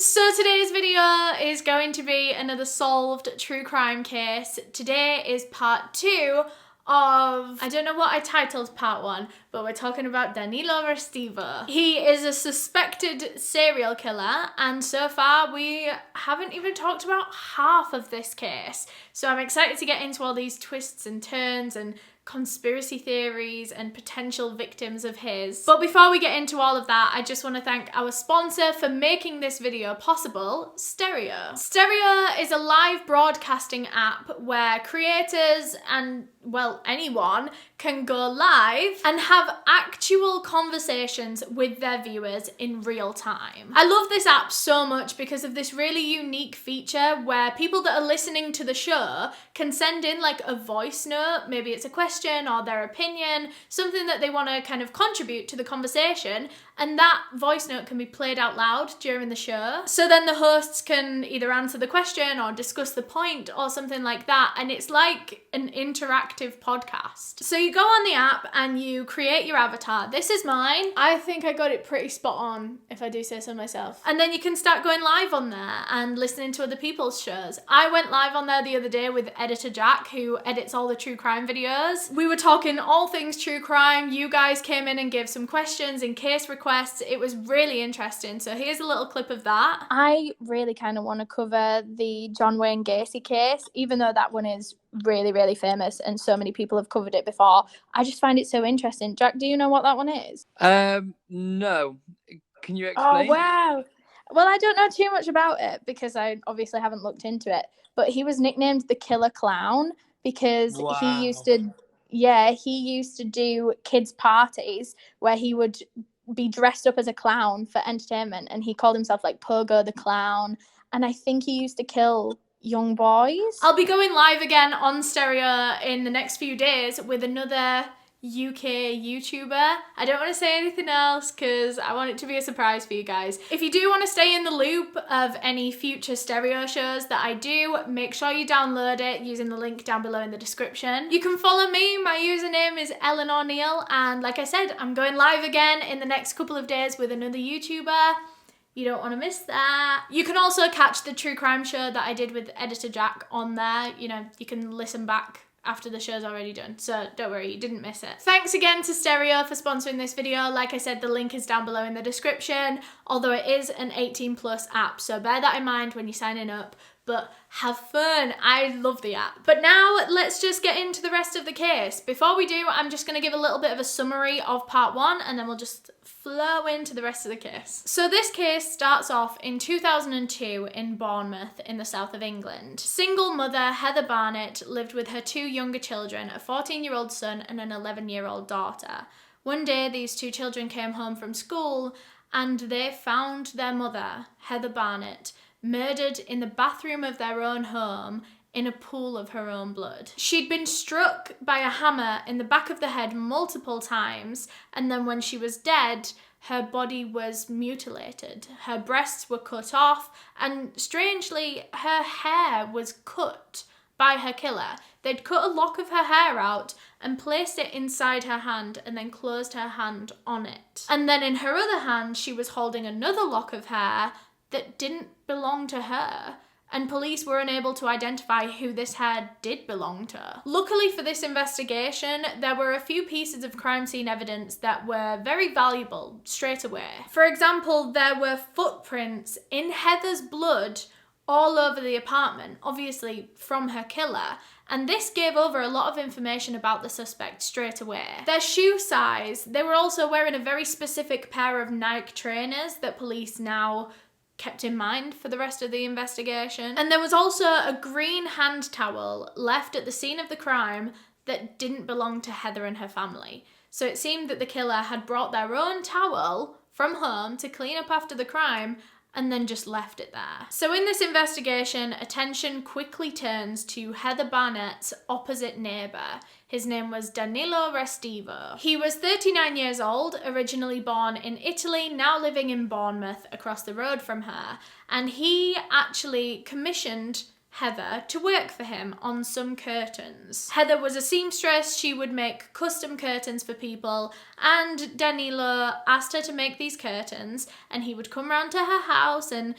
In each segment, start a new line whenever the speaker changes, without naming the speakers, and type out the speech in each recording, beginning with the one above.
So today's video is going to be another solved true crime case. Today is part 2 of, I don't know what I titled part 1, but we're talking about Danilo Restiva. He is a suspected serial killer, and so far we haven't even talked about half of this case. So I'm excited to get into all these twists and turns and conspiracy theories and potential victims of his. But before we get into all of that, I just want to thank our sponsor for making this video possible, Stereo. Stereo is a live broadcasting app where creators and, well, anyone can go live and have actual conversations with their viewers in real time. I love this app so much because of this really unique feature where people that are listening to the show can send in like a voice note, maybe it's a question or their opinion, something that they want to kind of contribute to the conversation, and that voice note can be played out loud during the show. So then the hosts can either answer the question or discuss the point or something like that, and it's like an interactive podcast. So you go on the app and you create your avatar. This is mine. I think I got it pretty spot on, if I do say so myself. And then you can start going live on there and listening to other people's shows. I went live on there the other day with Editor Jack, who edits all the true crime videos. We were talking all things true crime. You guys came in and gave some questions and case requests. It was really interesting. So here's a little clip of that.
I really kind of want to cover the John Wayne Gacy case, even though that one is really, really famous and so many people have covered it before. I just find it so interesting. Jack, do you know what that one is?
No. Can you explain?
Oh, wow. Well, I don't know too much about it because I obviously haven't looked into it, but he was nicknamed the Killer Clown because he used to do kids' parties where he would be dressed up as a clown for entertainment, and he called himself like Pogo the Clown, and I think he used to kill young boys.
I'll be going live again on Stereo in the next few days with another UK YouTuber. I don't want to say anything else because I want it to be a surprise for you guys. If you do want to stay in the loop of any future Stereo shows that I do, make sure you download it using the link down below in the description. You can follow me. My username is Eleanor Neale, and like I said, I'm going live again in the next couple of days with another YouTuber. You don't want to miss that. You can also catch the true crime show that I did with Editor Jack on there. You know, you can listen back after the show's already done, so don't worry, you didn't miss it. Thanks again to Stereo for sponsoring this video. Like I said, the link is down below in the description, although it is an 18+ app, so bear that in mind when you're signing up, but have fun. I love the app. But now let's just get into the rest of the case. Before we do, I'm just going to give a little bit of a summary of part 1 and then we'll just flow into the rest of the case. So this case starts off in 2002 in Bournemouth in the south of England. Single mother Heather Barnett lived with her 2 younger children, a 14-year-old son and an 11-year-old daughter. One day these 2 children came home from school and they found their mother, Heather Barnett, murdered in the bathroom of their own home in a pool of her own blood. She'd been struck by a hammer in the back of the head multiple times, and then when she was dead, her body was mutilated. Her breasts were cut off, and strangely, her hair was cut by her killer. They'd cut a lock of her hair out and placed it inside her hand and then closed her hand on it. And then in her other hand, she was holding another lock of hair that didn't belong to her, and police were unable to identify who this hair did belong to. Luckily for this investigation, there were a few pieces of crime scene evidence that were very valuable straight away. For example, there were footprints in Heather's blood all over the apartment, obviously from her killer, and this gave over a lot of information about the suspect straight away. Their shoe size, they were also wearing a very specific pair of Nike trainers that police now kept in mind for the rest of the investigation. And there was also a green hand towel left at the scene of the crime that didn't belong to Heather and her family. So it seemed that the killer had brought their own towel from home to clean up after the crime and then just left it there. So in this investigation, attention quickly turns to Heather Barnett's opposite neighbour. His name was Danilo Restivo. He was 39 years old, originally born in Italy, now living in Bournemouth across the road from her, and he actually commissioned Heather to work for him on some curtains. Heather was a seamstress, she would make custom curtains for people, and Danilo asked her to make these curtains, and he would come round to her house and,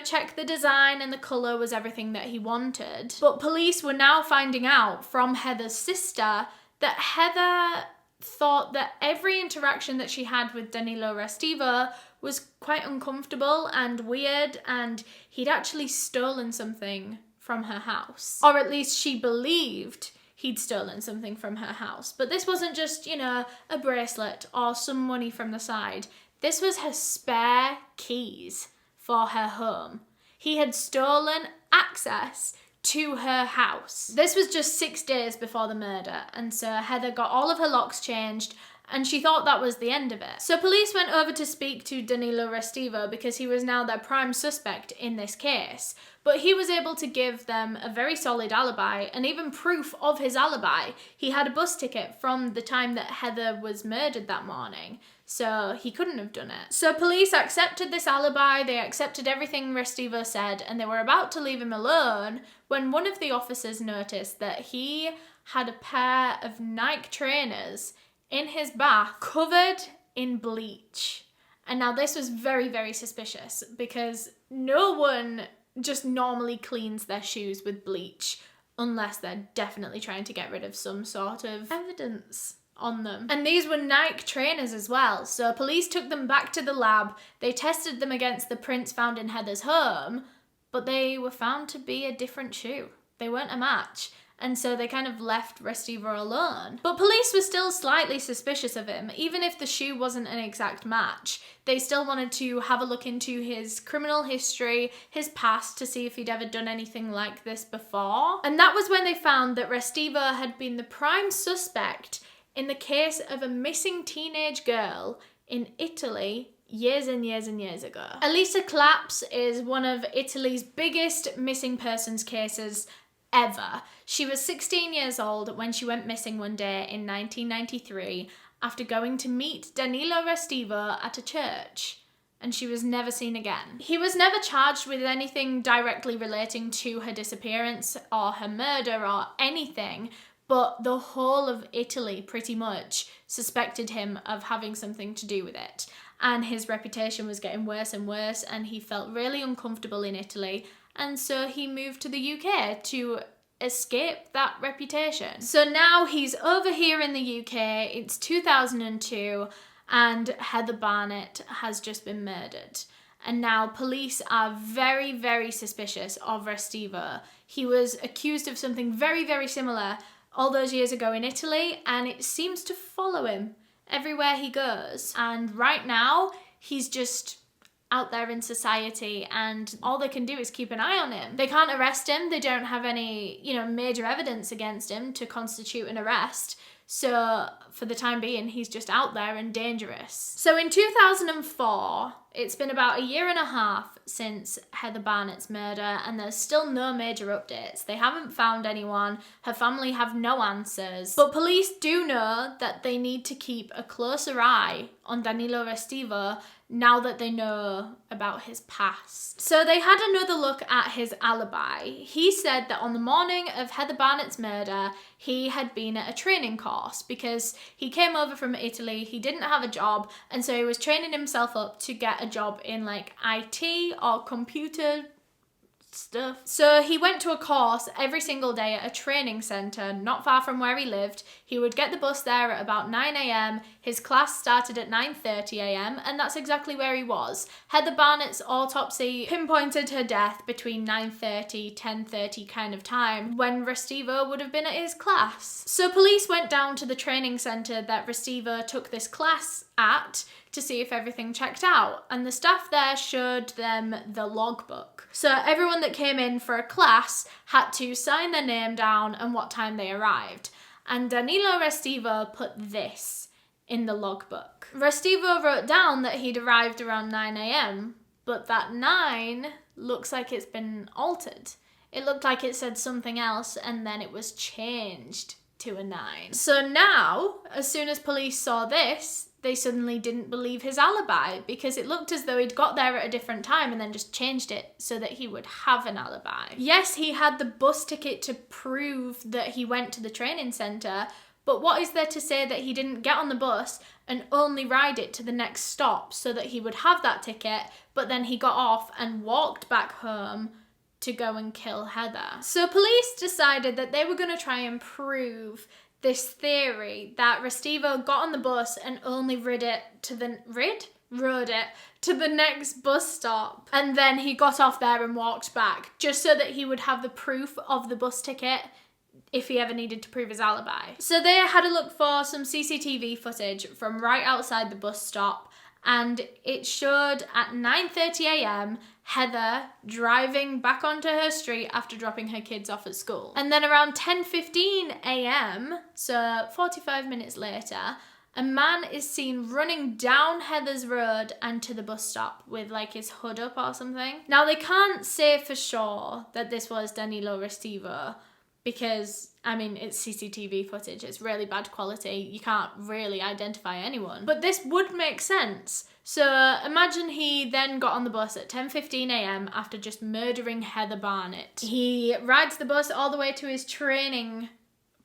check the design and the colour was everything that he wanted. But police were now finding out from Heather's sister that Heather thought that every interaction that she had with Danilo Restiva was quite uncomfortable and weird, and he'd actually stolen something from her house. Or at least she believed he'd stolen something from her house. But this wasn't just, a bracelet or some money from the side. This was her spare keys for her home. He had stolen access to her house. This was just 6 days before the murder, and so Heather got all of her locks changed, and she thought that was the end of it. So police went over to speak to Danilo Restiva because he was now their prime suspect in this case. But he was able to give them a very solid alibi and even proof of his alibi. He had a bus ticket from the time that Heather was murdered that morning, so he couldn't have done it. So police accepted this alibi, they accepted everything Restiva said, and they were about to leave him alone when one of the officers noticed that he had a pair of Nike trainers in his bath covered in bleach. And now this was very, very suspicious because no one just normally cleans their shoes with bleach unless they're definitely trying to get rid of some sort of evidence on them. And these were Nike trainers as well, so police took them back to the lab, they tested them against the prints found in Heather's home, but they were found to be a different shoe. They weren't a match. And so they kind of left Restiva alone. But police were still slightly suspicious of him, even if the shoe wasn't an exact match. They still wanted to have a look into his criminal history, his past, to see if he'd ever done anything like this before. And that was when they found that Restiva had been the prime suspect in the case of a missing teenage girl in Italy years and years and years ago. Elisa Claps is one of Italy's biggest missing persons cases ever. She was 16 years old when she went missing one day in 1993 after going to meet Danilo Restiva at a church, and she was never seen again. He was never charged with anything directly relating to her disappearance or her murder or anything, but the whole of Italy pretty much suspected him of having something to do with it. And his reputation was getting worse and worse, and he felt really uncomfortable in Italy, and so he moved to the UK to escape that reputation. So now he's over here in the UK, it's 2002, and Heather Barnett has just been murdered. And now police are very, very suspicious of Restiva. He was accused of something very, very similar all those years ago in Italy, and it seems to follow him everywhere he goes. And right now, he's just out there in society, and all they can do is keep an eye on him. They can't arrest him, they don't have any, major evidence against him to constitute an arrest. So for the time being, he's just out there and dangerous. So in 2004, it's been about a year and a half since Heather Barnett's murder, and there's still no major updates. They haven't found anyone, her family have no answers. But police do know that they need to keep a closer eye on Danilo Restiva now that they know about his past. So they had another look at his alibi. He said that on the morning of Heather Barnett's murder, he had been at a training course because he came over from Italy, he didn't have a job, and so he was training himself up to get a job in like IT or computer stuff. So he went to a course every single day at a training centre not far from where he lived. He would get the bus there at about 9 a.m. His class started at 9:30 a.m. and that's exactly where he was. Heather Barnett's autopsy pinpointed her death between 9:30, 10:30 kind of time when Restiva would have been at his class. So police went down to the training centre that Restiva took this class at to see if everything checked out, and the staff there showed them the logbook. So everyone that came in for a class had to sign their name down and what time they arrived. And Danilo Restiva put this in the logbook. Restiva wrote down that he'd arrived around 9 a.m, but that 9 looks like it's been altered. It looked like it said something else and then it was changed to a 9. So now, as soon as police saw this, they suddenly didn't believe his alibi because it looked as though he'd got there at a different time and then just changed it so that he would have an alibi. Yes, he had the bus ticket to prove that he went to the training centre, but what is there to say that he didn't get on the bus and only ride it to the next stop so that he would have that ticket, but then he got off and walked back home to go and kill Heather? So police decided that they were going to try and prove this theory that Restivo got on the bus and only rode it to the next bus stop, and then he got off there and walked back just so that he would have the proof of the bus ticket if he ever needed to prove his alibi. So they had a look for some CCTV footage from right outside the bus stop, and it showed at 9:30 a.m. Heather driving back onto her street after dropping her kids off at school. And then around 10:15 a.m., so 45 minutes later, a man is seen running down Heather's road and to the bus stop with like his hood up or something. Now they can't say for sure that this was Danilo Restivo because, I mean, it's CCTV footage, it's really bad quality, you can't really identify anyone. But this would make sense. So imagine he then got on the bus at 10:15 a.m. after just murdering Heather Barnett. He rides the bus all the way to his training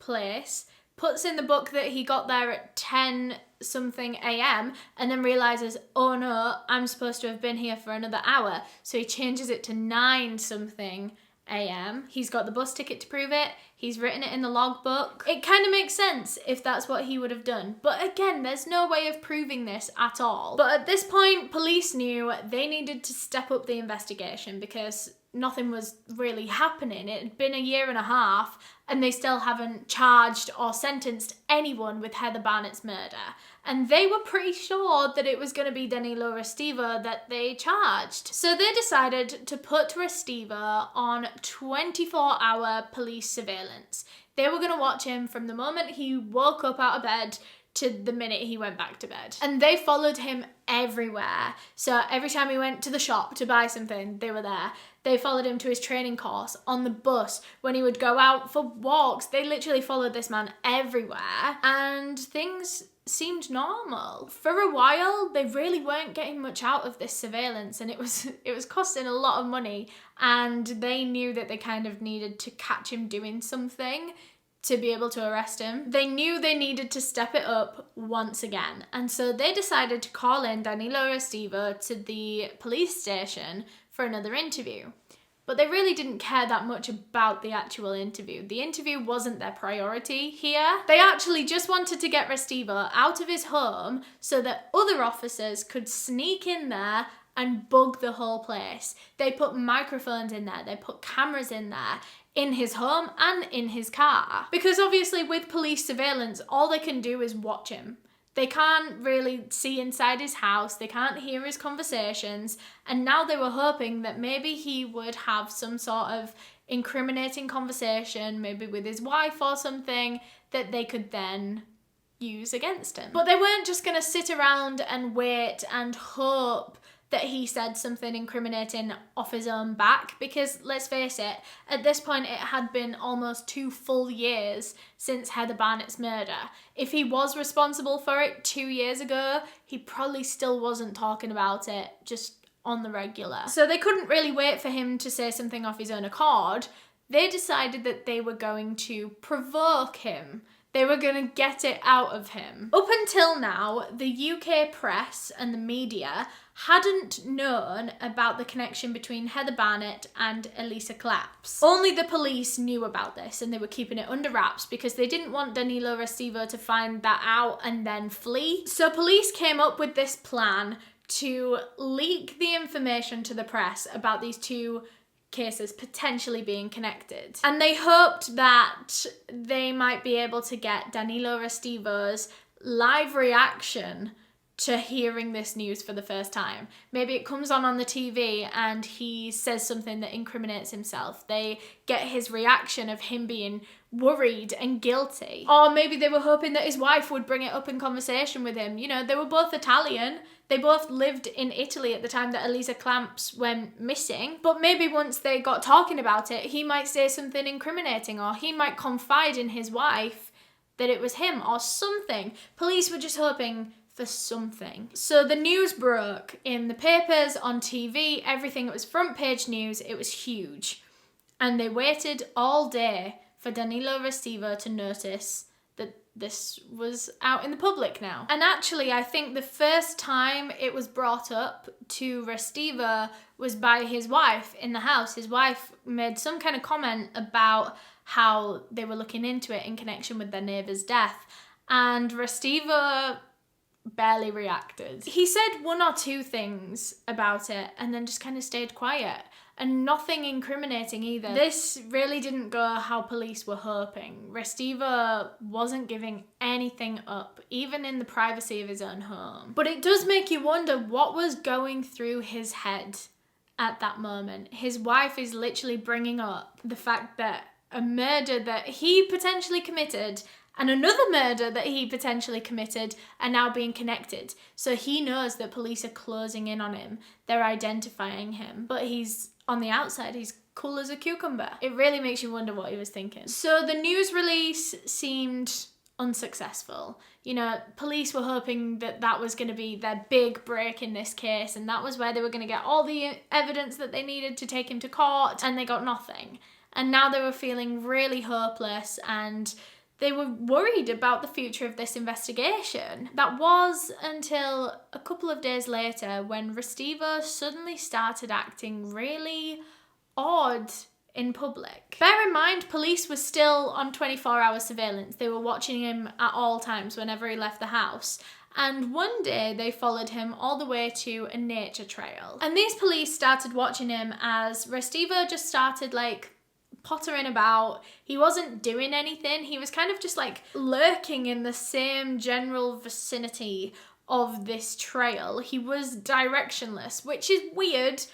place, puts in the book that he got there at 10 something a.m. and then realizes, oh no, I'm supposed to have been here for another hour. So he changes it to 9 something a.m. He's got the bus ticket to prove it. He's written it in the logbook. It kind of makes sense if that's what he would have done. But again, there's no way of proving this at all. But at this point, police knew they needed to step up the investigation because nothing was really happening. It had been a year and a half and they still haven't charged or sentenced anyone with Heather Barnett's murder. And they were pretty sure that it was going to be Danilo Restiva that they charged. So they decided to put Restiva on 24-hour police surveillance. They were going to watch him from the moment he woke up out of bed to the minute he went back to bed. And they followed him everywhere. So every time he went to the shop to buy something, they were there. They followed him to his training course, on the bus, when he would go out for walks. They literally followed this man everywhere. And things seemed normal. For a while, they really weren't getting much out of this surveillance, and it was costing a lot of money, and they knew that they kind of needed to catch him doing something to be able to arrest him. They knew they needed to step it up once again, and so they decided to call in Danilo Restivo to the police station for another interview. But they really didn't care that much about the actual interview. The interview wasn't their priority here. They actually just wanted to get Restiva out of his home so that other officers could sneak in there and bug the whole place. They put microphones in there, they put cameras in there, in his home and in his car. Because obviously with police surveillance, all they can do is watch him. They can't really see inside his house, they can't hear his conversations, and now they were hoping that maybe he would have some sort of incriminating conversation, maybe with his wife or something, that they could then use against him. But they weren't just going to sit around and wait and hope that he said something incriminating off his own back, because let's face it, at this point it had been almost 2 full years since Heather Barnett's murder. If he was responsible for it 2 years ago, he probably still wasn't talking about it just on the regular. So they couldn't really wait for him to say something off his own accord. They decided that they were going to provoke him. They were going to get it out of him. Up until now, the UK press and the media hadn't known about the connection between Heather Barnett and Elisa Claps. Only the police knew about this, and they were keeping it under wraps because they didn't want Danilo Restivo to find that out and then flee. So police came up with this plan to leak the information to the press about these 2 cases potentially being connected. And they hoped that they might be able to get Danilo Restivo's live reaction to hearing this news for the first time. Maybe it comes on the TV and he says something that incriminates himself. They get his reaction of him being worried and guilty. Or maybe they were hoping that his wife would bring it up in conversation with him. You know, they were both Italian. They both lived in Italy at the time that Elisa Claps went missing. But maybe once they got talking about it, he might say something incriminating, or he might confide in his wife that it was him or something. Police were just hoping for something. So the news broke in the papers, on TV, everything. It was front page news. It was huge. And they waited all day for Danilo Restiva to notice that this was out in the public now. And actually, I think the first time it was brought up to Restiva was by his wife in the house. His wife made some kind of comment about how they were looking into it in connection with their neighbour's death. And Restiva barely reacted. He said one or two things about it and then just kind of stayed quiet. And nothing incriminating either. This really didn't go how police were hoping. Restiva wasn't giving anything up, even in the privacy of his own home. But it does make you wonder what was going through his head at that moment. His wife is literally bringing up the fact that a murder that he potentially committed and another murder that he potentially committed are now being connected. So he knows that police are closing in on him. They're identifying him. But he's on the outside, he's cool as a cucumber. It really makes you wonder what he was thinking. So the news release seemed unsuccessful. You know, police were hoping that that was going to be their big break in this case, and that was where they were going to get all the evidence that they needed to take him to court, and they got nothing. And now they were feeling really hopeless, and they were worried about the future of this investigation. That was until a couple of days later when Restiva suddenly started acting really odd in public. Bear in mind, police were still on 24-hour surveillance. They were watching him at all times whenever he left the house. And one day they followed him all the way to a nature trail. And these police started watching him as Restiva just started pottering about. He wasn't doing anything. He was kind of just lurking in the same general vicinity of this trail. He was directionless, which is weird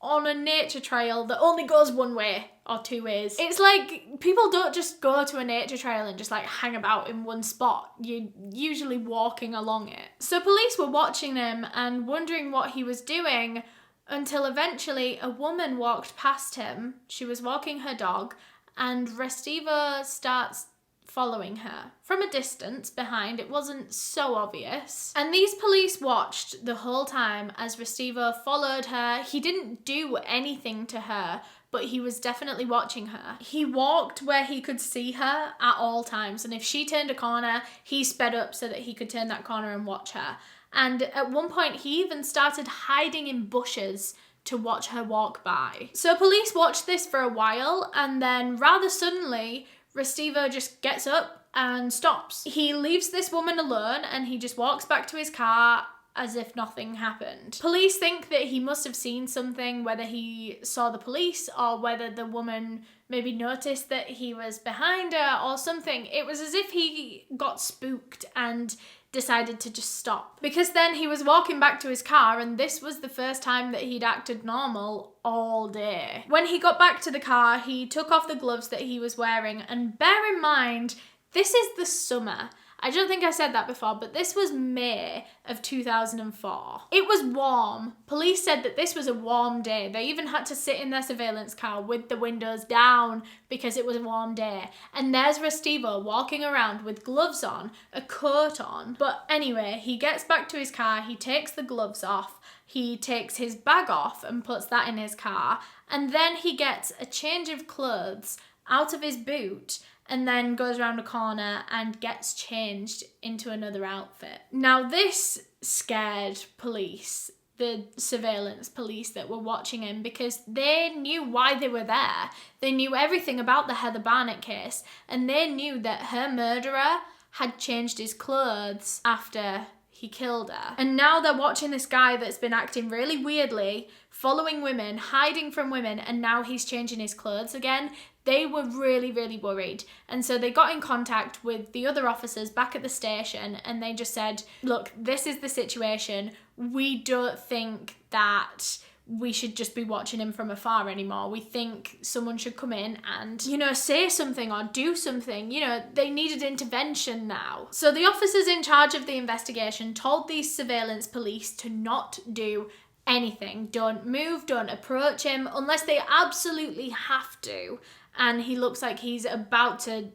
on a nature trail that only goes one way or two ways. It's like people don't just go to a nature trail and just hang about in one spot. You're usually walking along it. So police were watching him and wondering what he was doing until eventually a woman walked past him. She was walking her dog, and Restiva starts following her from a distance behind. It wasn't so obvious. And these police watched the whole time as Restiva followed her. He didn't do anything to her, but he was definitely watching her. He walked where he could see her at all times, and if she turned a corner, he sped up so that he could turn that corner and watch her. And at one point, he even started hiding in bushes to watch her walk by. So police watched this for a while, and then rather suddenly, Restiva just gets up and stops. He leaves this woman alone, and he just walks back to his car as if nothing happened. Police think that he must have seen something, whether he saw the police or whether the woman maybe noticed that he was behind her or something. It was as if he got spooked and decided to just stop. Because then he was walking back to his car, and this was the first time that he'd acted normal all day. When he got back to the car, he took off the gloves that he was wearing, and bear in mind, this is the summer. I don't think I said that before, but this was May of 2004. It was warm. Police said that this was a warm day. They even had to sit in their surveillance car with the windows down because it was a warm day. And there's Restiva walking around with gloves on, a coat on. But anyway, he gets back to his car, he takes the gloves off, he takes his bag off and puts that in his car, and then he gets a change of clothes out of his boot and then goes around a corner and gets changed into another outfit. Now this scared police, the surveillance police that were watching him, because they knew why they were there. They knew everything about the Heather Barnett case, and they knew that her murderer had changed his clothes after he killed her. And now they're watching this guy that's been acting really weirdly, following women, hiding from women, and now he's changing his clothes again. They were really, really worried. And so they got in contact with the other officers back at the station, and they just said, look, this is the situation. We don't think that we should just be watching him from afar anymore. We think someone should come in and, say something or do something. They needed intervention now. So the officers in charge of the investigation told these surveillance police to not do anything. Don't move, don't approach him unless they absolutely have to. And he looks like he's about to,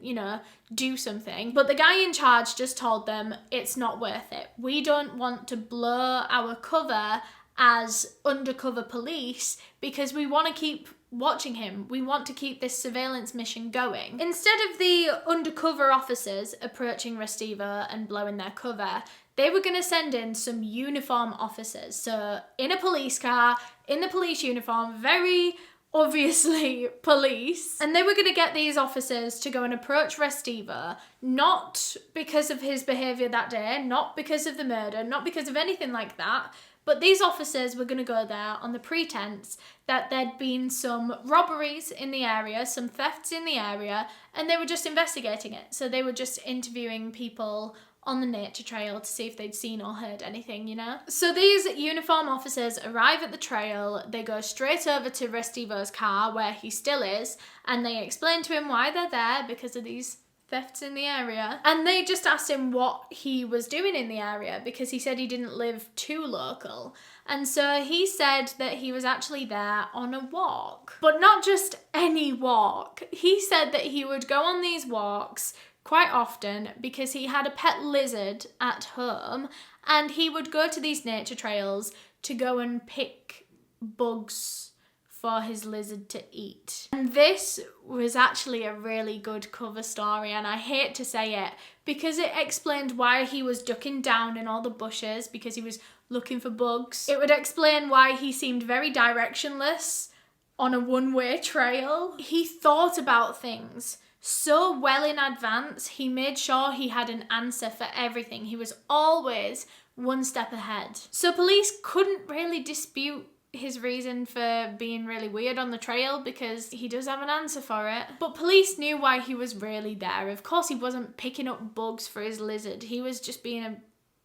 do something. But the guy in charge just told them it's not worth it. We don't want to blow our cover as undercover police because we want to keep watching him. We want to keep this surveillance mission going. Instead of the undercover officers approaching Restiva and blowing their cover, they were going to send in some uniform officers. So in a police car, in the police uniform, very obviously police. And they were going to get these officers to go and approach Restiva, not because of his behaviour that day, not because of the murder, not because of anything like that, but these officers were going to go there on the pretense that there'd been some robberies in the area, some thefts in the area, and they were just investigating it. So they were just interviewing people on the nature trail to see if they'd seen or heard anything, So these uniform officers arrive at the trail, they go straight over to Restivo's car where he still is, and they explain to him why they're there because of these thefts in the area. And they just asked him what he was doing in the area because he said he didn't live too local. And so he said that he was actually there on a walk. But not just any walk. He said that he would go on these walks quite often because he had a pet lizard at home and he would go to these nature trails to go and pick bugs for his lizard to eat. And this was actually a really good cover story, and I hate to say it because it explained why he was ducking down in all the bushes because he was looking for bugs. It would explain why he seemed very directionless on a one-way trail. He thought about things so well in advance. He made sure he had an answer for everything. He was always one step ahead. So police couldn't really dispute his reason for being really weird on the trail because he does have an answer for it. But police knew why he was really there. Of course he wasn't picking up bugs for his lizard. He was just being a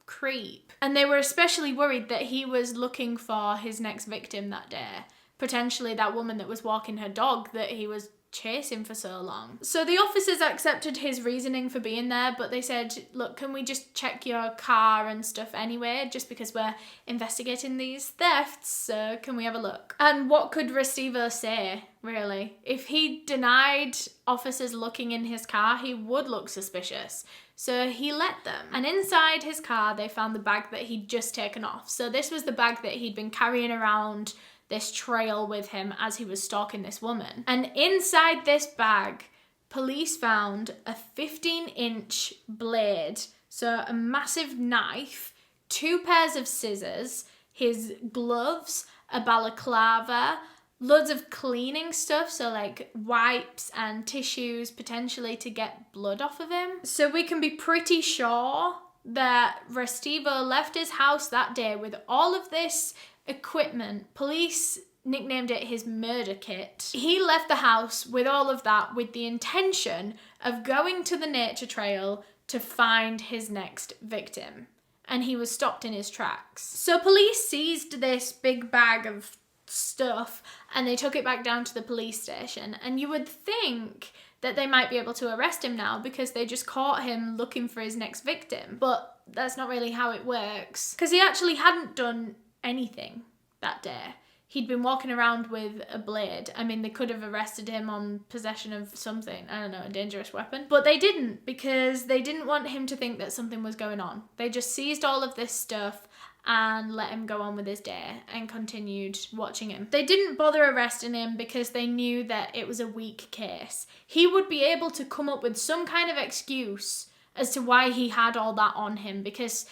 creep. And they were especially worried that he was looking for his next victim that day. Potentially that woman that was walking her dog that he was chasing for so long. So the officers accepted his reasoning for being there, but they said, look, can we just check your car and stuff anyway, just because we're investigating these thefts, so can we have a look? And what could Restivo say, really? If he denied officers looking in his car, he would look suspicious. So he let them. And inside his car, they found the bag that he'd just taken off. So this was the bag that he'd been carrying around this trail with him as he was stalking this woman. And inside this bag, police found a 15-inch blade, so a massive knife, 2 pairs of scissors, his gloves, a balaclava, loads of cleaning stuff, so like wipes and tissues, potentially to get blood off of him. So we can be pretty sure that Restivo left his house that day with all of this equipment. Police nicknamed it his murder kit. He left the house with all of that with the intention of going to the nature trail to find his next victim. And he was stopped in his tracks. So police seized this big bag of stuff and they took it back down to the police station. And you would think that they might be able to arrest him now because they just caught him looking for his next victim. But that's not really how it works. Because he actually hadn't done anything that day. He'd been walking around with a blade. I mean, they could have arrested him on possession of something, I don't know, a dangerous weapon. But they didn't, because they didn't want him to think that something was going on. They just seized all of this stuff and let him go on with his day and continued watching him. They didn't bother arresting him because they knew that it was a weak case. He would be able to come up with some kind of excuse as to why he had all that on him, because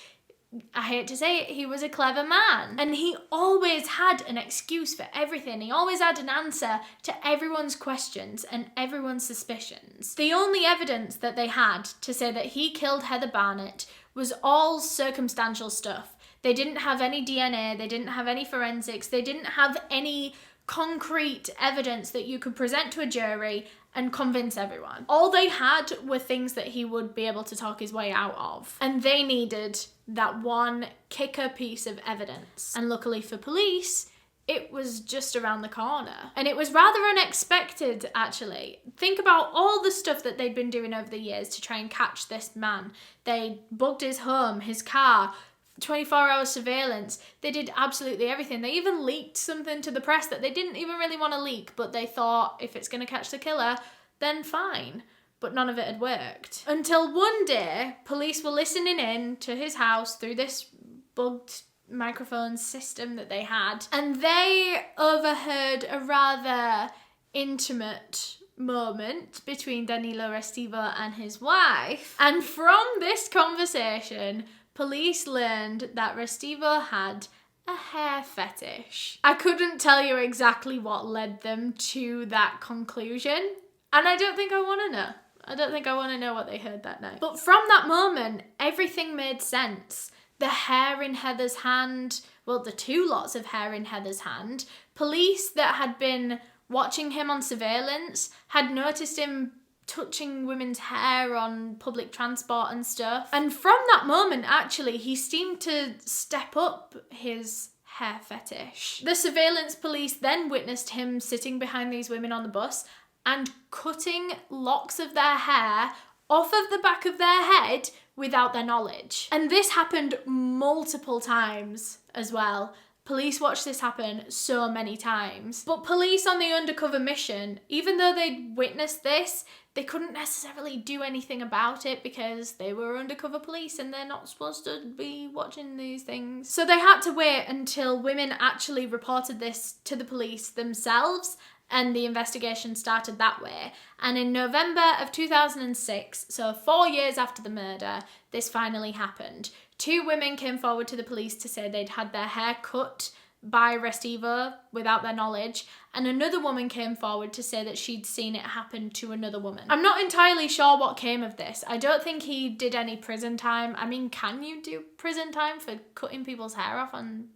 I hate to say it, he was a clever man. And he always had an excuse for everything. He always had an answer to everyone's questions and everyone's suspicions. The only evidence that they had to say that he killed Heather Barnett was all circumstantial stuff. They didn't have any DNA, they didn't have any forensics, they didn't have any concrete evidence that you could present to a jury and convince everyone. All they had were things that he would be able to talk his way out of. And they needed that one kicker piece of evidence. And luckily for police, it was just around the corner. And it was rather unexpected, actually. Think about all the stuff that they'd been doing over the years to try and catch this man. They bugged his home, his car, 24-hour surveillance. They did absolutely everything. They even leaked something to the press that they didn't even really want to leak, but they thought if it's going to catch the killer, then fine. But none of it had worked. Until one day, police were listening in to his house through this bugged microphone system that they had, and they overheard a rather intimate moment between Danilo Restivo and his wife. And from this conversation, police learned that Restivo had a hair fetish. I couldn't tell you exactly what led them to that conclusion, and I don't think I want to know. I don't think I want to know what they heard that night. But from that moment, everything made sense. The hair in Heather's hand, well, the two lots of hair in Heather's hand, police that had been watching him on surveillance had noticed him touching women's hair on public transport and stuff. And from that moment, actually, he seemed to step up his hair fetish. The surveillance police then witnessed him sitting behind these women on the bus and cutting locks of their hair off of the back of their head without their knowledge. And this happened multiple times as well. Police watched this happen so many times. But police on the undercover mission, even though they'd witnessed this, they couldn't necessarily do anything about it because they were undercover police and they're not supposed to be watching these things. So they had to wait until women actually reported this to the police themselves, and the investigation started that way. And in November of 2006, so 4 years after the murder, this finally happened. 2 women came forward to the police to say they'd had their hair cut by Restivo without their knowledge, and another woman came forward to say that she'd seen it happen to another woman. I'm not entirely sure what came of this. I don't think he did any prison time. I mean, can you do prison time for cutting people's hair off on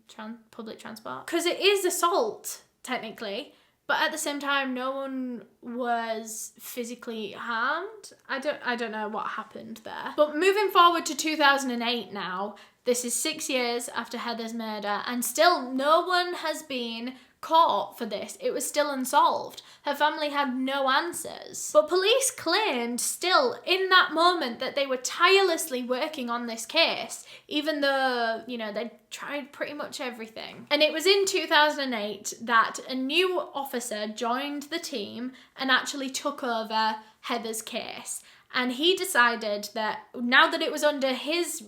public transport? Because it is assault, technically. But at the same time, no one was physically harmed. I don't know what happened there. But moving forward to 2008 now, this is 6 years after Heather's murder, and still no one has been caught for this. It was still unsolved. Her family had no answers. But police claimed still in that moment that they were tirelessly working on this case, even though, you know, they tried pretty much everything. And it was in 2008 that a new officer joined the team and actually took over Heather's case. And he decided that now that it was under his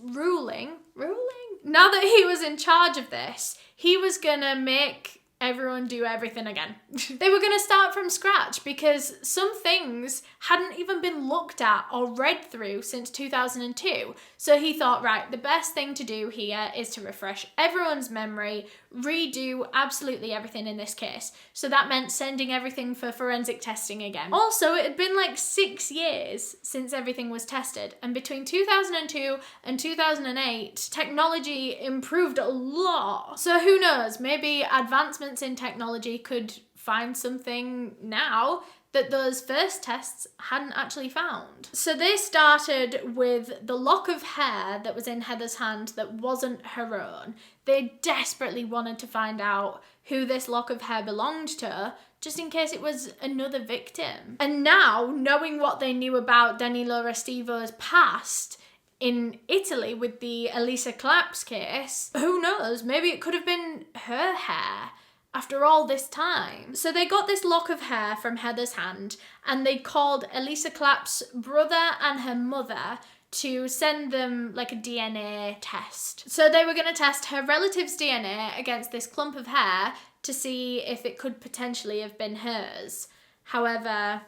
now that he was in charge of this, he was gonna make everyone do everything again. They were going to start from scratch because some things hadn't even been looked at or read through since 2002. So he thought, right, the best thing to do here is to refresh everyone's memory, redo absolutely everything in this case. So that meant sending everything for forensic testing again. Also, it had been like 6 years since everything was tested, and between 2002 and 2008, technology improved a lot. So who knows, maybe advancements in technology could find something now that those first tests hadn't actually found. So they started with the lock of hair that was in Heather's hand that wasn't her own. They desperately wanted to find out who this lock of hair belonged to, just in case it was another victim. And now, knowing what they knew about Danilo Restivo's past in Italy with the Elisa Claps case, who knows, maybe it could have been her hair after all this time. So they got this lock of hair from Heather's hand and they called Elisa Clap's brother and her mother to send them like a DNA test. So they were going to test her relative's DNA against this clump of hair to see if it could potentially have been hers. However,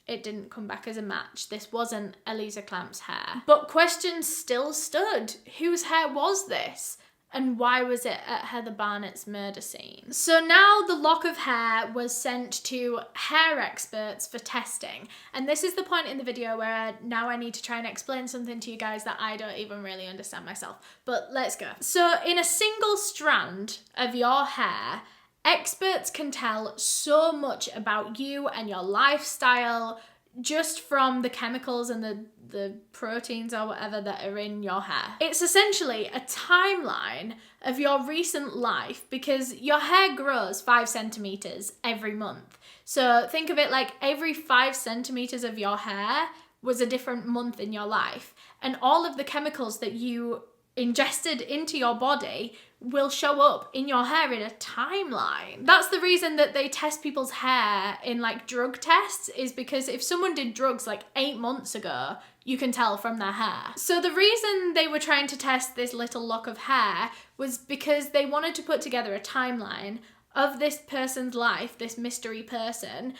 it didn't come back as a match. This wasn't Elisa Clamp's hair. But questions still stood. Whose hair was this? And why was it at Heather Barnett's murder scene? So now the lock of hair was sent to hair experts for testing. And this is the point in the video where now I need to try and explain something to you guys that I don't even really understand myself. But let's go. So in a single strand of your hair, experts can tell so much about you and your lifestyle just from the chemicals and the proteins or whatever that are in your hair. It's essentially a timeline of your recent life because your hair grows 5 centimeters every month. So think of it like every 5 centimeters of your hair was a different month in your life. And all of the chemicals that you ingested into your body will show up in your hair in a timeline. That's the reason that they test people's hair in like drug tests, is because if someone did drugs like 8 months ago, you can tell from their hair. So the reason they were trying to test this little lock of hair was because they wanted to put together a timeline of this person's life, this mystery person,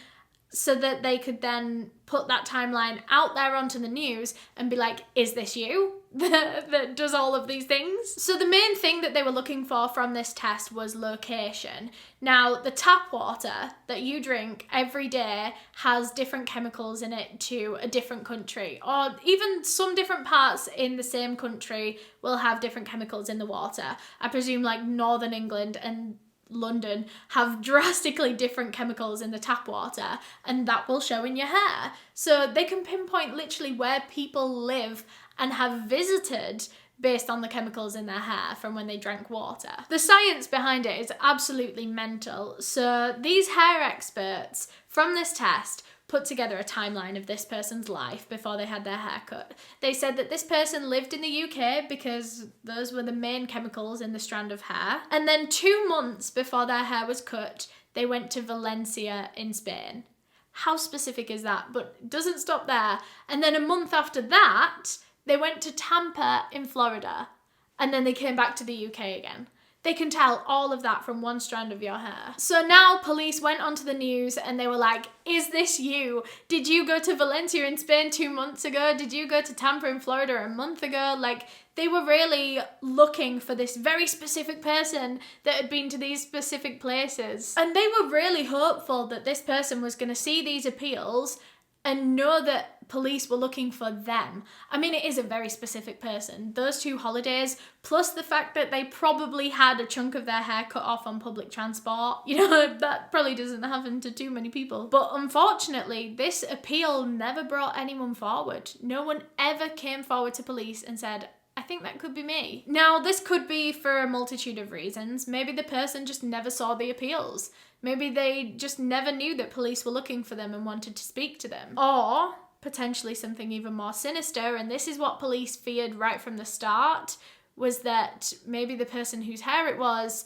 so that they could then put that timeline out there onto the news and be like, is this you that does all of these things? So the main thing that they were looking for from this test was location. Now, the tap water that you drink every day has different chemicals in it to a different country, or even some different parts in the same country will have different chemicals in the water. I presume like Northern England and London have drastically different chemicals in the tap water, and that will show in your hair. So they can pinpoint literally where people live and have visited based on the chemicals in their hair from when they drank water. The science behind it is absolutely mental. So these hair experts from this test put together a timeline of this person's life before they had their hair cut. They said that this person lived in the UK because those were the main chemicals in the strand of hair. And then 2 months before their hair was cut, they went to Valencia in Spain. How specific is that? But it doesn't stop there. And then a month after that, they went to Tampa in Florida. And then they came back to the UK again. They can tell all of that from one strand of your hair. So now police went onto the news and they were like, is this you? Did you go to Valencia in Spain 2 months ago? Did you go to Tampa in Florida a month ago? Like, they were really looking for this very specific person that had been to these specific places. And they were really hopeful that this person was going to see these appeals and know that police were looking for them. I mean, it is a very specific person. Those 2 holidays, plus the fact that they probably had a chunk of their hair cut off on public transport, you know, that probably doesn't happen to too many people. But unfortunately, this appeal never brought anyone forward. No one ever came forward to police and said, I think that could be me. Now, this could be for a multitude of reasons. Maybe the person just never saw the appeals. Maybe they just never knew that police were looking for them and wanted to speak to them. Or potentially something even more sinister, and this is what police feared right from the start, was that maybe the person whose hair it was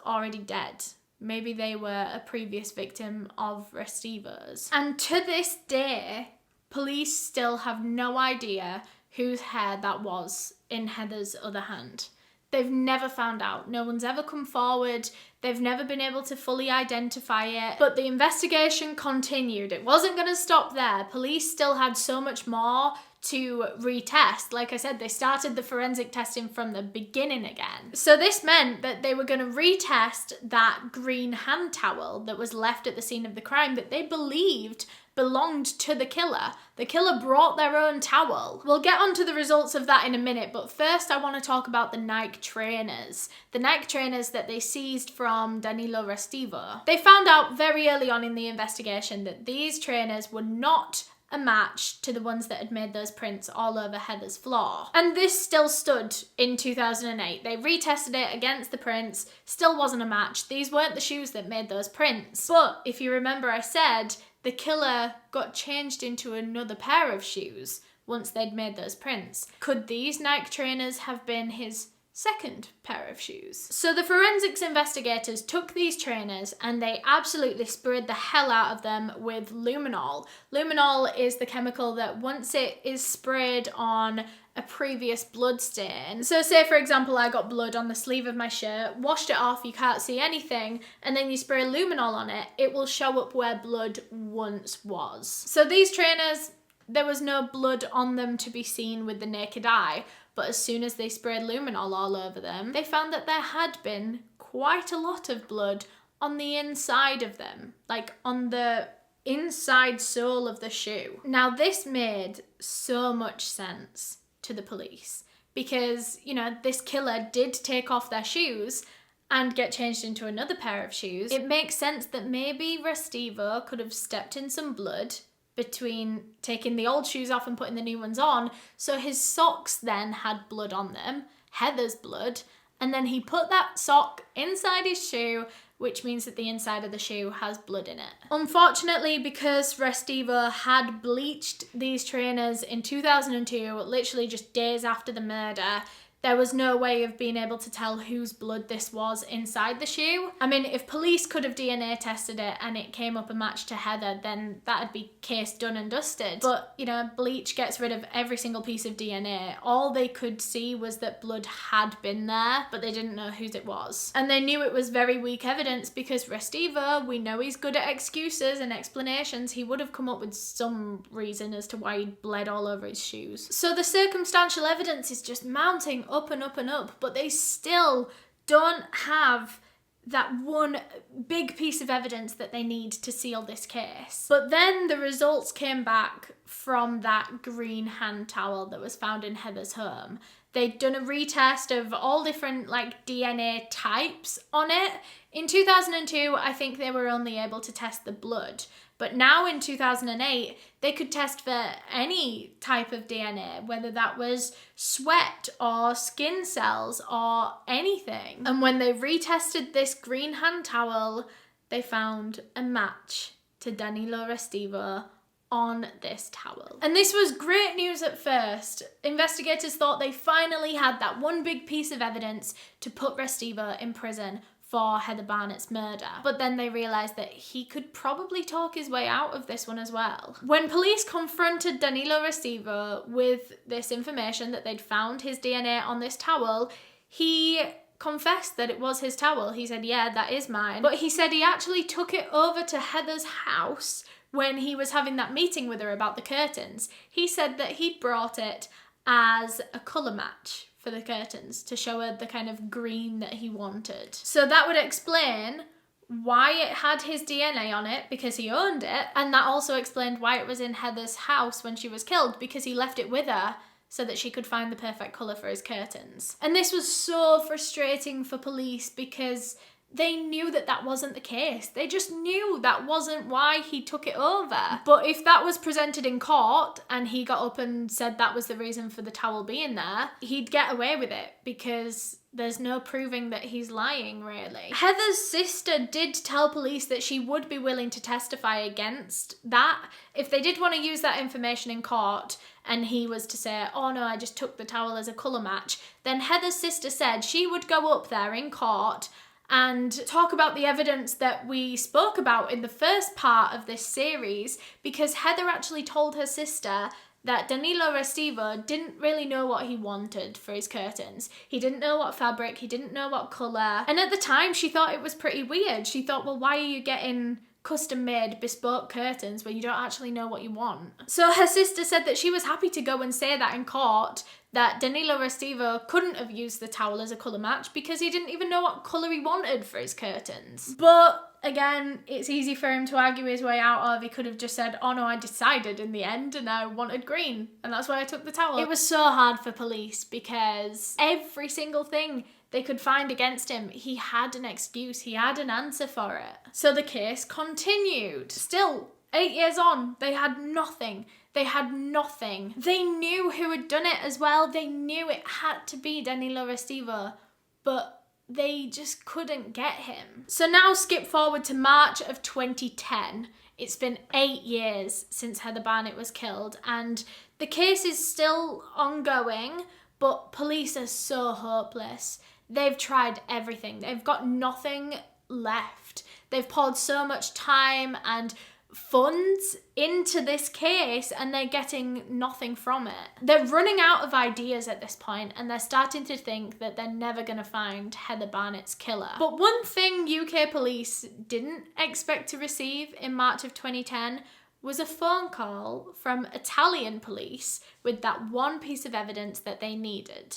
already dead. Maybe they were a previous victim of Restivo's. And to this day, police still have no idea whose hair that was in Heather's other hand. They've never found out. No one's ever come forward. They've never been able to fully identify it. But the investigation continued. It wasn't going to stop there. Police still had so much more to retest. Like I said, they started the forensic testing from the beginning again. So this meant that they were going to retest that green hand towel that was left at the scene of the crime that they believed belonged to the killer. The killer brought their own towel. We'll get onto the results of that in a minute, but first I want to talk about the Nike trainers. The Nike trainers that they seized from Danilo Restivo. They found out very early on in the investigation that these trainers were not a match to the ones that had made those prints all over Heather's floor. And this still stood in 2008. They retested it against the prints, still wasn't a match. These weren't the shoes that made those prints. But if you remember, I said the killer got changed into another pair of shoes once they'd made those prints. Could these Nike trainers have been his second pair of shoes? So the forensics investigators took these trainers and they absolutely sprayed the hell out of them with luminol. Luminol is the chemical that once it is sprayed on a previous blood stain. So say for example I got blood on the sleeve of my shirt, washed it off, you can't see anything, and then you spray luminol on it, it will show up where blood once was. So these trainers, there was no blood on them to be seen with the naked eye, but as soon as they sprayed luminol all over them, they found that there had been quite a lot of blood on the inside of them, like on the inside sole of the shoe. Now this made so much sense to the police because, you know, this killer did take off their shoes and get changed into another pair of shoes. It makes sense that maybe Restivo could have stepped in some blood between taking the old shoes off and putting the new ones on, so his socks then had blood on them, Heather's blood, and then he put that sock inside his shoe, which means that the inside of the shoe has blood in it. Unfortunately, because Restivo had bleached these trainers in 2002, literally just days after the murder, there was no way of being able to tell whose blood this was inside the shoe. I mean, if police could have DNA tested it and it came up a match to Heather, then that'd be case done and dusted. But, you know, bleach gets rid of every single piece of DNA. All they could see was that blood had been there, but they didn't know whose it was. And they knew it was very weak evidence because Restiva, we know he's good at excuses and explanations. He would have come up with some reason as to why he'd bled all over his shoes. So the circumstantial evidence is just mounting up and up and up, but they still don't have that one big piece of evidence that they need to seal this case. But then the results came back from that green hand towel that was found in Heather's home. They'd done a retest of all different DNA types on it. In 2002, I think they were only able to test the blood. But now in 2008, they could test for any type of DNA, whether that was sweat or skin cells or anything. And when they retested this green hand towel, they found a match to Danilo Restivo on this towel. And this was great news at first. Investigators thought they finally had that one big piece of evidence to put Restivo in prison for Heather Barnett's murder. But then they realised that he could probably talk his way out of this one as well. When police confronted Danilo Restivo with this information that they'd found his DNA on this towel, he confessed that it was his towel. He said, yeah, that is mine. But he said he actually took it over to Heather's house when he was having that meeting with her about the curtains. He said that he'd brought it as a colour match for the curtains to show her the kind of green that he wanted. So that would explain why it had his DNA on it, because he owned it, and that also explained why it was in Heather's house when she was killed, because he left it with her so that she could find the perfect colour for his curtains. And this was so frustrating for police because they knew that that wasn't the case. They just knew that wasn't why he took it over. But if that was presented in court and he got up and said that was the reason for the towel being there, he'd get away with it because there's no proving that he's lying, really. Heather's sister did tell police that she would be willing to testify against that. If they did want to use that information in court and he was to say, oh no, I just took the towel as a colour match, then Heather's sister said she would go up there in court and talk about the evidence that we spoke about in the first part of this series, because Heather actually told her sister that Danilo Restivo didn't really know what he wanted for his curtains. He didn't know what fabric, he didn't know what colour, and at the time she thought it was pretty weird. She thought, well, why are you getting custom-made bespoke curtains when you don't actually know what you want? So her sister said that she was happy to go and say that in court, that Danilo Restivo couldn't have used the towel as a colour match because he didn't even know what colour he wanted for his curtains. But again, it's easy for him to argue his way out of. He could have just said, oh no, I decided in the end and I wanted green and that's why I took the towel. It was so hard for police because every single thing they could find against him, he had an excuse, he had an answer for it. So the case continued. Still, 8 years on, they had nothing. They had nothing. They knew who had done it as well. They knew it had to be Danilo Restivo, but they just couldn't get him. So now skip forward to March of 2010. It's been 8 years since Heather Barnett was killed, and the case is still ongoing, but police are so hopeless. They've tried everything. They've got nothing left. They've poured so much time and funds into this case and they're getting nothing from it. They're running out of ideas at this point and they're starting to think that they're never going to find Heather Barnett's killer. But one thing UK police didn't expect to receive in March of 2010 was a phone call from Italian police with that one piece of evidence that they needed.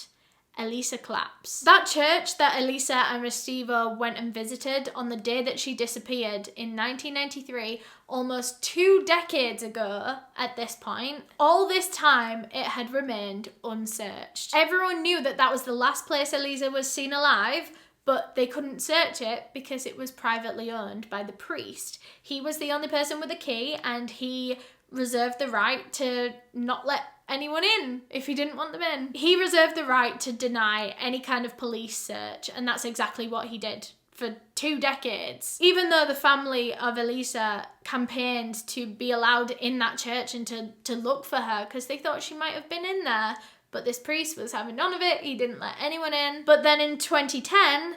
Elisa Claps. That church that Elisa and Restivo went and visited on the day that she disappeared in 1993, almost 2 decades ago at this point, all this time it had remained unsearched. Everyone knew that that was the last place Elisa was seen alive, but they couldn't search it because it was privately owned by the priest. He was the only person with a key and he reserved the right to not let anyone in if he didn't want them in. He reserved the right to deny any kind of police search, and that's exactly what he did for 2 decades. Even though the family of Elisa campaigned to be allowed in that church and to look for her because they thought she might have been in there, But this priest was having none of it. He didn't let anyone in. But then in 2010,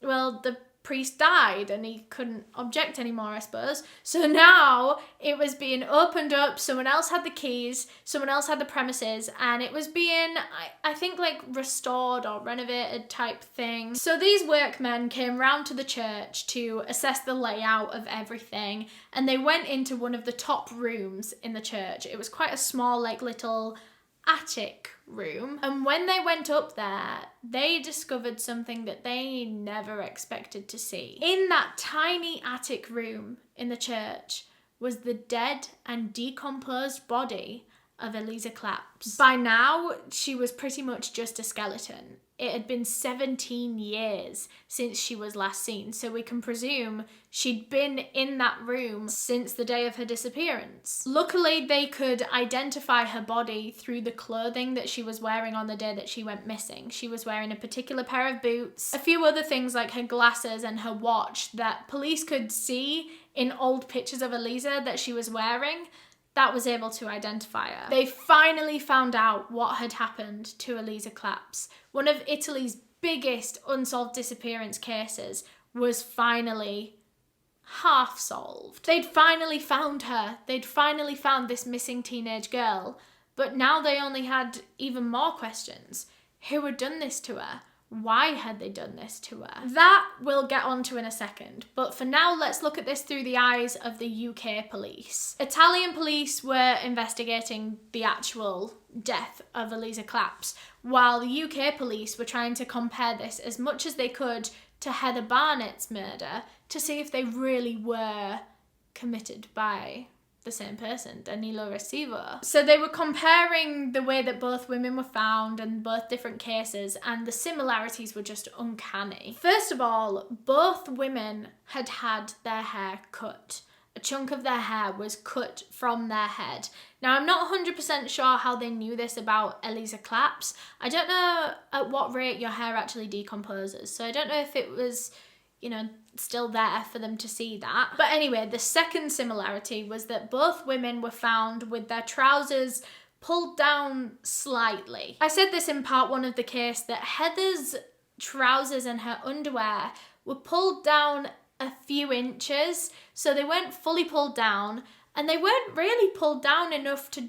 well, the priest died and he couldn't object anymore, I suppose. So now it was being opened up. Someone else had the keys, someone else had the premises, and it was being, I think, like restored or renovated type thing. So these workmen came round to the church to assess the layout of everything, and they went into one of the top rooms in the church. It was quite a small, like, little attic room, and when they went up there, they discovered something that they never expected to see. In that tiny attic room in the church was the dead and decomposed body of Eliza Claps. By now, she was pretty much just a skeleton. It had been 17 years since she was last seen, so we can presume she'd been in that room since the day of her disappearance. Luckily, they could identify her body through the clothing that she was wearing on the day that she went missing. She was wearing a particular pair of boots, a few other things like her glasses and her watch that police could see in old pictures of Eliza that she was wearing. That was able to identify her. They finally found out what had happened to Eliza Claps. One of Italy's biggest unsolved disappearance cases was finally half solved. They'd finally found her. They'd finally found this missing teenage girl. But now they only had even more questions. Who had done this to her? Why had they done this to her? That we'll get onto in a second, but for now let's look at this through the eyes of the UK police. Italian police were investigating the actual death of Eliza Claps, while the UK police were trying to compare this as much as they could to Heather Barnett's murder to see if they really were committed by the same person, Danilo Restivo. So they were comparing the way that both women were found and both different cases, and the similarities were just uncanny. First of all, both women had had their hair cut. A chunk of their hair was cut from their head. Now, I'm not 100% sure how they knew this about Eliza Claps. I don't know at what rate your hair actually decomposes, so I don't know if it was, you know, still there for them to see that. But anyway, the second similarity was that both women were found with their trousers pulled down slightly. I said this in part one of the case, that Heather's trousers and her underwear were pulled down a few inches, so they weren't fully pulled down, and they weren't really pulled down enough to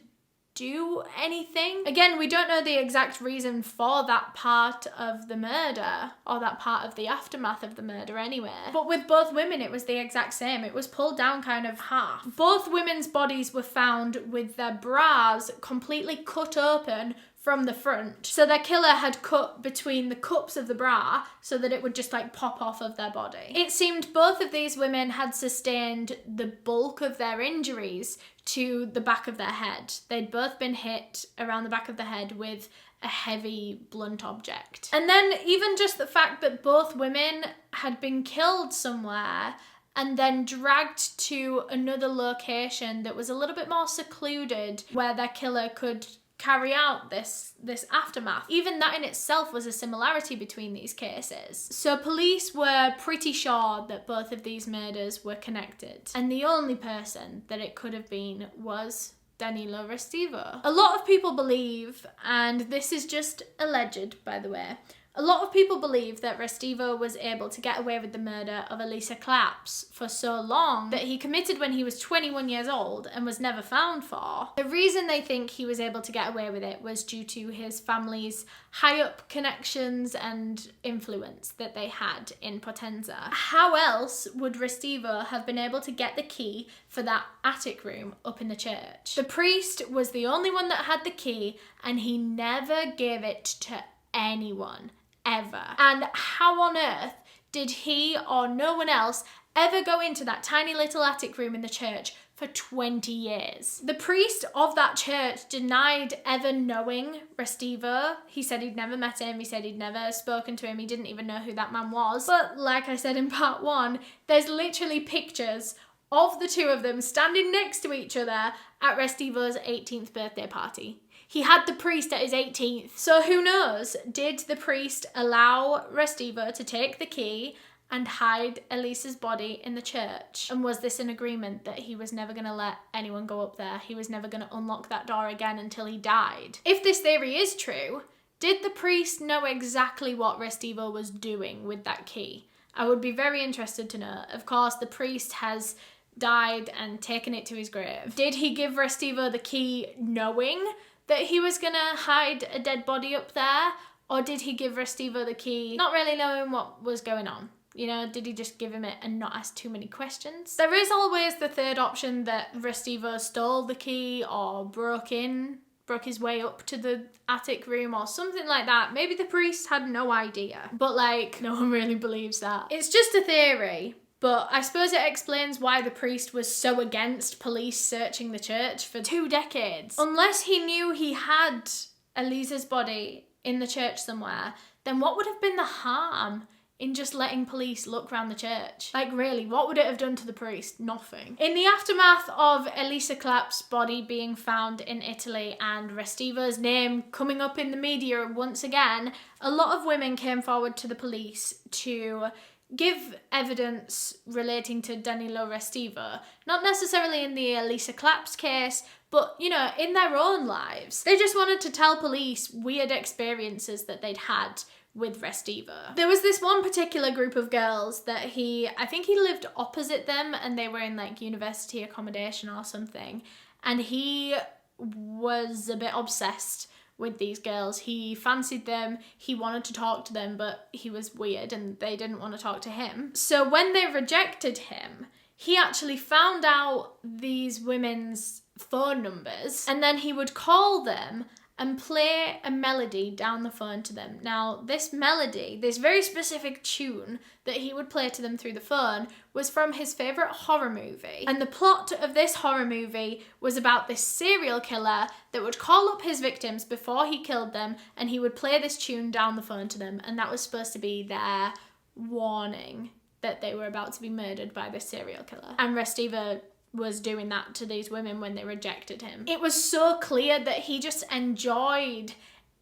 do anything. Again, we don't know the exact reason for that part of the murder, or that part of the aftermath of the murder anyway. But with both women, it was the exact same. It was pulled down kind of half. Both women's bodies were found with their bras completely cut open from the front. So their killer had cut between the cups of the bra so that it would just like pop off of their body. It seemed both of these women had sustained the bulk of their injuries to the back of their head. They'd both been hit around the back of the head with a heavy blunt object. And then even just the fact that both women had been killed somewhere and then dragged to another location that was a little bit more secluded where their killer could carry out this aftermath. Even that in itself was a similarity between these cases. So police were pretty sure that both of these murders were connected, and the only person that it could have been was Danilo Restivo. A lot of people believe, and this is just alleged by the way, a lot of people believe that Restivo was able to get away with the murder of Eliza Claps for so long that he committed when he was 21 years old and was never found for. The reason they think he was able to get away with it was due to his family's high-up connections and influence that they had in Potenza. How else would Restivo have been able to get the key for that attic room up in the church? The priest was the only one that had the key, and he never gave it to anyone. Ever. And how on earth did he or no one else ever go into that tiny little attic room in the church for 20 years? The priest of that church denied ever knowing Restivo. He said he'd never met him, he said he'd never spoken to him, he didn't even know who that man was. But like I said in part one, there's literally pictures of the two of them standing next to each other at Restivo's 18th birthday party. He had the priest at his 18th. So who knows? Did the priest allow Restivo to take the key and hide Elisa's body in the church? And was this an agreement that he was never going to let anyone go up there? He was never going to unlock that door again until he died? If this theory is true, did the priest know exactly what Restivo was doing with that key? I would be very interested to know. Of course, the priest has died and taken it to his grave. Did he give Restivo the key knowing that he was going to hide a dead body up there? Or did he give Restivo the key not really knowing what was going on? You know, did he just give him it and not ask too many questions? There is always the third option that Restivo stole the key or broke his way up to the attic room or something like that. Maybe the priest had no idea. But like, no one really believes that. It's just a theory. But I suppose it explains why the priest was so against police searching the church for 2 decades. Unless he knew he had Elisa's body in the church somewhere, then what would have been the harm in just letting police look around the church? Like really, what would it have done to the priest? Nothing. In the aftermath of Elisa Clapp's body being found in Italy and Restivo's name coming up in the media once again, a lot of women came forward to the police to give evidence relating to Danilo Restivo. Not necessarily in the Elisa Clapp's case, but, you know, in their own lives. They just wanted to tell police weird experiences that they'd had with Restivo. There was this one particular group of girls that I think he lived opposite them and they were in like university accommodation or something. And he was a bit obsessed with these girls. He fancied them, he wanted to talk to them, but he was weird and they didn't want to talk to him. So when they rejected him, he actually found out these women's phone numbers and then he would call them and play a melody down the phone to them. Now, this melody, this very specific tune that he would play to them through the phone was from his favourite horror movie. And the plot of this horror movie was about this serial killer that would call up his victims before he killed them and he would play this tune down the phone to them, and that was supposed to be their warning that they were about to be murdered by this serial killer. And Restiva was doing that to these women when they rejected him. It was so clear that he just enjoyed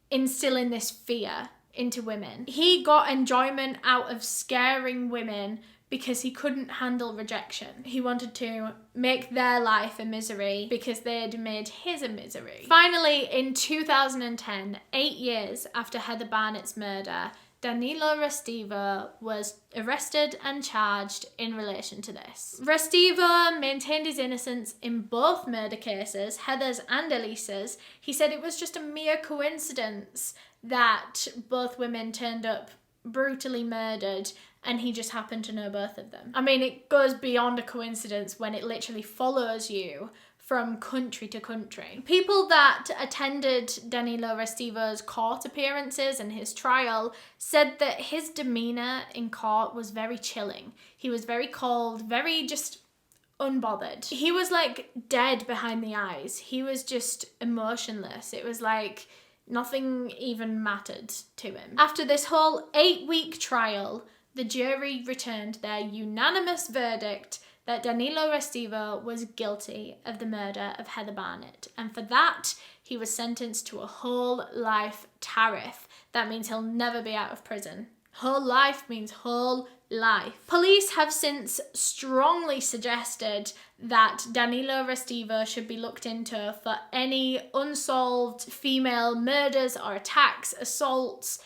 instilling this fear into women. He got enjoyment out of scaring women because he couldn't handle rejection. He wanted to make their life a misery because they'd made his a misery. Finally, in 2010, 8 years after Heather Barnett's murder, Danilo Restiva was arrested and charged in relation to this. Restiva maintained his innocence in both murder cases, Heather's and Elisa's. He said it was just a mere coincidence that both women turned up brutally murdered and he just happened to know both of them. I mean, it goes beyond a coincidence when it literally follows you from country to country. People that attended Danilo Restivo's court appearances and his trial said that his demeanour in court was very chilling. He was very cold, very just unbothered. He was like dead behind the eyes. He was just emotionless. It was like nothing even mattered to him. After this whole 8-week trial, the jury returned their unanimous verdict that Danilo Restivo was guilty of the murder of Heather Barnett. And for that, he was sentenced to a whole life tariff. That means he'll never be out of prison. Whole life means whole life. Police have since strongly suggested that Danilo Restivo should be looked into for any unsolved female murders or attacks, assaults,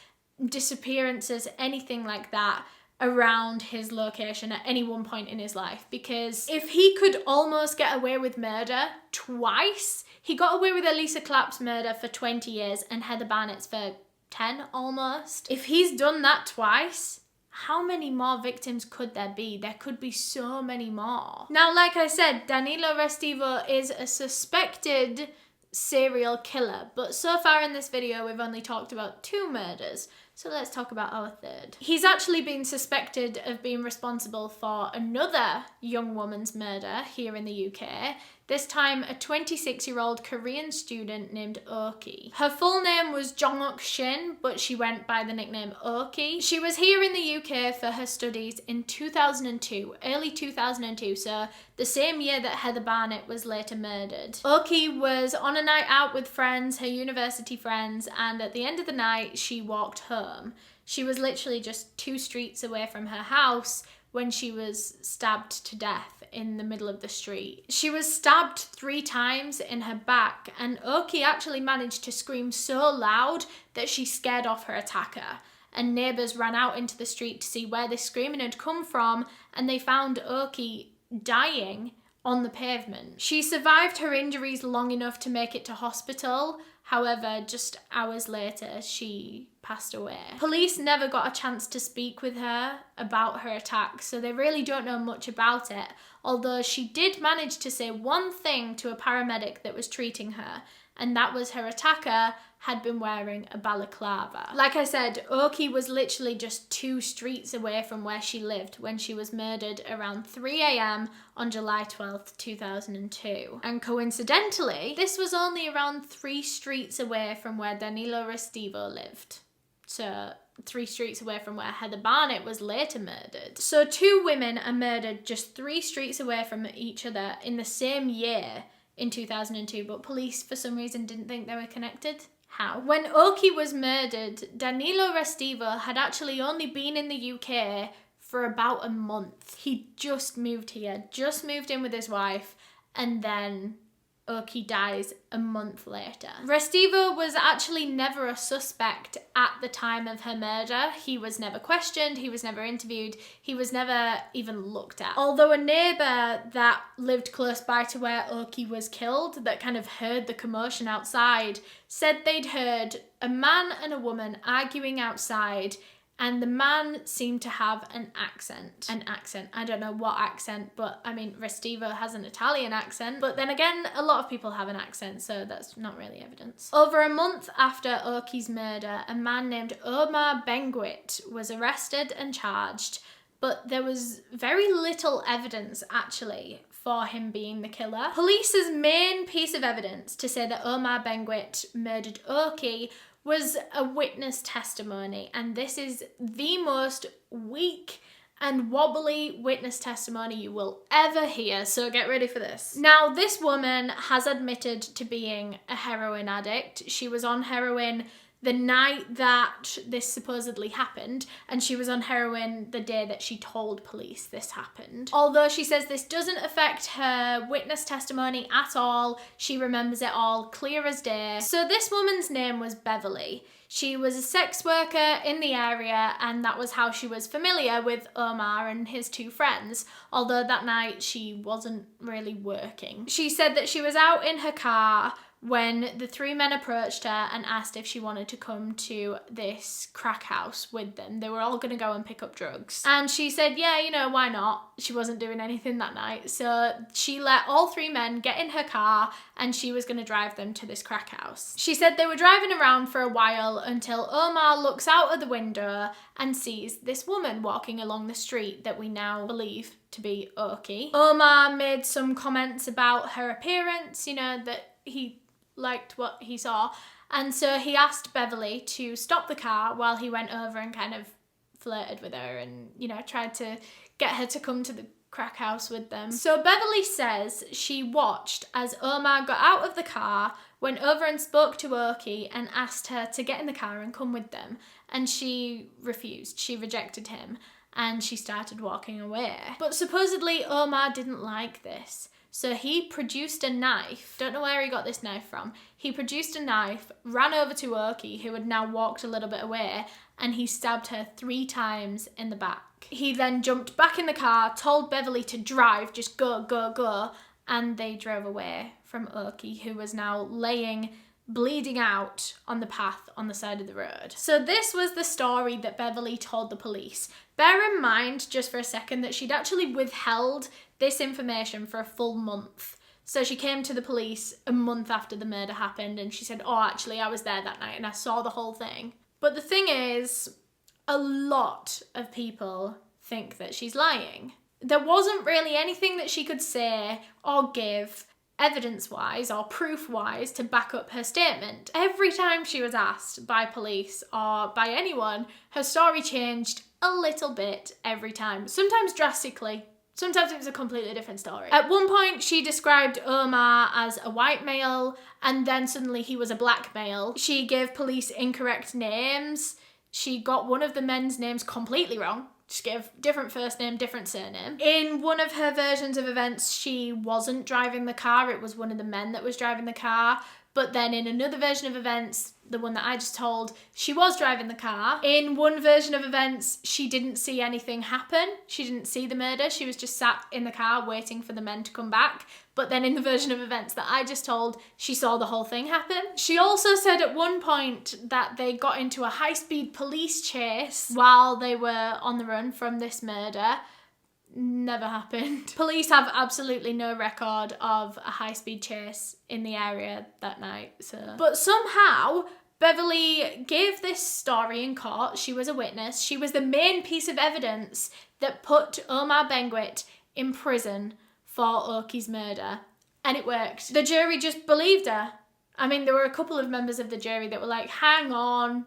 disappearances, anything like that, around his location at any one point in his life. Because if he could almost get away with murder twice, he got away with Elisa Clapp's murder for 20 years and Heather Barnett's for 10 almost. If he's done that twice, how many more victims could there be? There could be so many more. Now, like I said, Danilo Restivo is a suspected serial killer, but so far in this video we've only talked about 2 murders. So let's talk about our third. He's actually been suspected of being responsible for another young woman's murder here in the UK. this time a 26-year-old Korean student named Oki. Her full name was Jonguk Shin, but she went by the nickname Oki. She was here in the UK for her studies in 2002, early 2002, so the same year that Heather Barnett was later murdered. Oki was on a night out with friends, her university friends, and at the end of the night, she walked home. She was literally just 2 streets away from her house when she was stabbed to death in the middle of the street. She was stabbed 3 times in her back, and Oki actually managed to scream so loud that she scared off her attacker. And neighbours ran out into the street to see where this screaming had come from, and they found Oki dying on the pavement. She survived her injuries long enough to make it to hospital. However, just hours later, she passed away. Police never got a chance to speak with her about her attack, so they really don't know much about it, although she did manage to say one thing to a paramedic that was treating her, and that was her attacker had been wearing a balaclava. Like I said, Oki was literally just 2 streets away from where she lived when she was murdered around 3 a.m. on July 12th, 2002. And coincidentally, this was only around 3 streets away from where Danilo Restivo lived. So 3 streets away from where Heather Barnett was later murdered. So 2 women are murdered just 3 streets away from each other in the same year in 2002, but police for some reason didn't think they were connected. How? When Oki was murdered, Danilo Restivo had actually only been in the UK for about a month. He just moved here, just moved in with his wife, and then Oki dies a month later. Restivo was actually never a suspect at the time of her murder. He was never questioned, he was never interviewed, he was never even looked at. Although a neighbour that lived close by to where Oki was killed, that kind of heard the commotion outside, said they'd heard a man and a woman arguing outside, and the man seemed to have an accent. I don't know what accent, but I mean, Restivo has an Italian accent. But then again, a lot of people have an accent, so that's not really evidence. Over a month after Oki's murder, a man named Omar Benguit was arrested and charged, but there was very little evidence, actually, for him being the killer. Police's main piece of evidence to say that Omar Benguit murdered Oki was a witness testimony, and this is the most weak and wobbly witness testimony you will ever hear, so get ready for this. Now, this woman has admitted to being a heroin addict. She was on heroin the night that this supposedly happened, and she was on heroin the day that she told police this happened. Although she says this doesn't affect her witness testimony at all, she remembers it all clear as day. So this woman's name was Beverly. She was a sex worker in the area, and that was how she was familiar with Omar and his 2 friends, although that night she wasn't really working. She said that she was out in her car when the 3 men approached her and asked if she wanted to come to this crack house with them. They were all going to go and pick up drugs. And she said, yeah, you know, why not? She wasn't doing anything that night. So she let all 3 men get in her car and she was going to drive them to this crack house. She said they were driving around for a while until Omar looks out of the window and sees this woman walking along the street that we now believe to be Oki. Omar made some comments about her appearance, you know, that he liked what he saw, and so he asked Beverly to stop the car while he went over and kind of flirted with her and, you know, tried to get her to come to the crack house with them. So Beverly says she watched as Omar got out of the car, went over and spoke to Oki and asked her to get in the car and come with them, and she refused. She rejected him and she started walking away. But supposedly Omar didn't like this. So he produced a knife. Don't know where he got this knife from. He produced a knife, ran over to Oki, who had now walked a little bit away, and he stabbed her 3 times in the back. He then jumped back in the car, told Beverly to drive, just go, go, go, and they drove away from Oki, who was now laying bleeding out on the path on the side of the road. So this was the story that Beverly told the police. Bear in mind, just for a second, that she'd actually withheld this information for a full month. So she came to the police a month after the murder happened and she said, oh, actually, I was there that night and I saw the whole thing. But the thing is, a lot of people think that she's lying. There wasn't really anything that she could say or give evidence-wise or proof-wise to back up her statement. Every time she was asked by police or by anyone, her story changed a little bit every time, sometimes drastically. Sometimes it was a completely different story. At one point, she described Omar as a white male, and then suddenly he was a black male. She gave police incorrect names. She got one of the men's names completely wrong. She gave different first name, different surname. In one of her versions of events, she wasn't driving the car. It was one of the men that was driving the car. But then in another version of events, the one that I just told, she was driving the car. In one version of events, she didn't see anything happen. She didn't see the murder. She was just sat in the car waiting for the men to come back. But then in the version of events that I just told, she saw the whole thing happen. She also said at one point that they got into a high-speed police chase while they were on the run from this murder. Never happened. Police have absolutely no record of a high-speed chase in the area that night. But somehow, Beverly gave this story in court. She was a witness. She was the main piece of evidence that put Omar Benguit in prison for Oki's murder. And it worked. The jury just believed her. I mean, there were a couple of members of the jury that were like, hang on,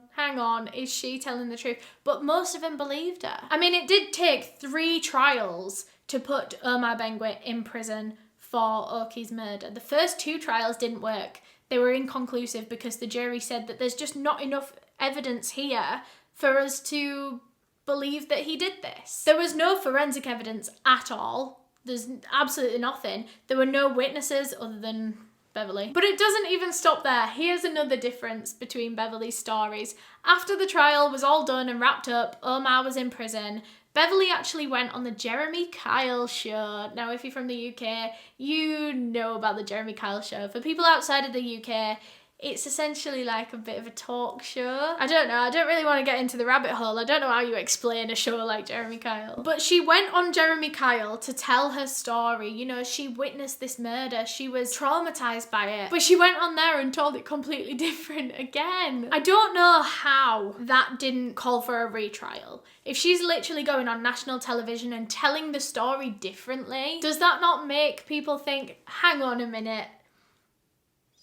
is she telling the truth? But most of them believed her. I mean, it did take 3 trials to put Omar Benguit in prison for Oki's murder. The first 2 trials didn't work. They were inconclusive because the jury said that there's just not enough evidence here for us to believe that he did this. There was no forensic evidence at all. There's absolutely nothing. There were no witnesses other than Beverly. But it doesn't even stop there. Here's another difference between Beverly's stories. After the trial was all done and wrapped up, Omar was in prison. Beverly actually went on the Jeremy Kyle show. Now, if you're from the UK, you know about the Jeremy Kyle show. For people outside of the UK, it's essentially like a bit of a talk show. I don't know, I don't really want to get into the rabbit hole. I don't know how you explain a show like Jeremy Kyle. But she went on Jeremy Kyle to tell her story. You know, she witnessed this murder. She was traumatized by it. But she went on there and told it completely different again. I don't know how that didn't call for a retrial. If she's literally going on national television and telling the story differently, does that not make people think, hang on a minute,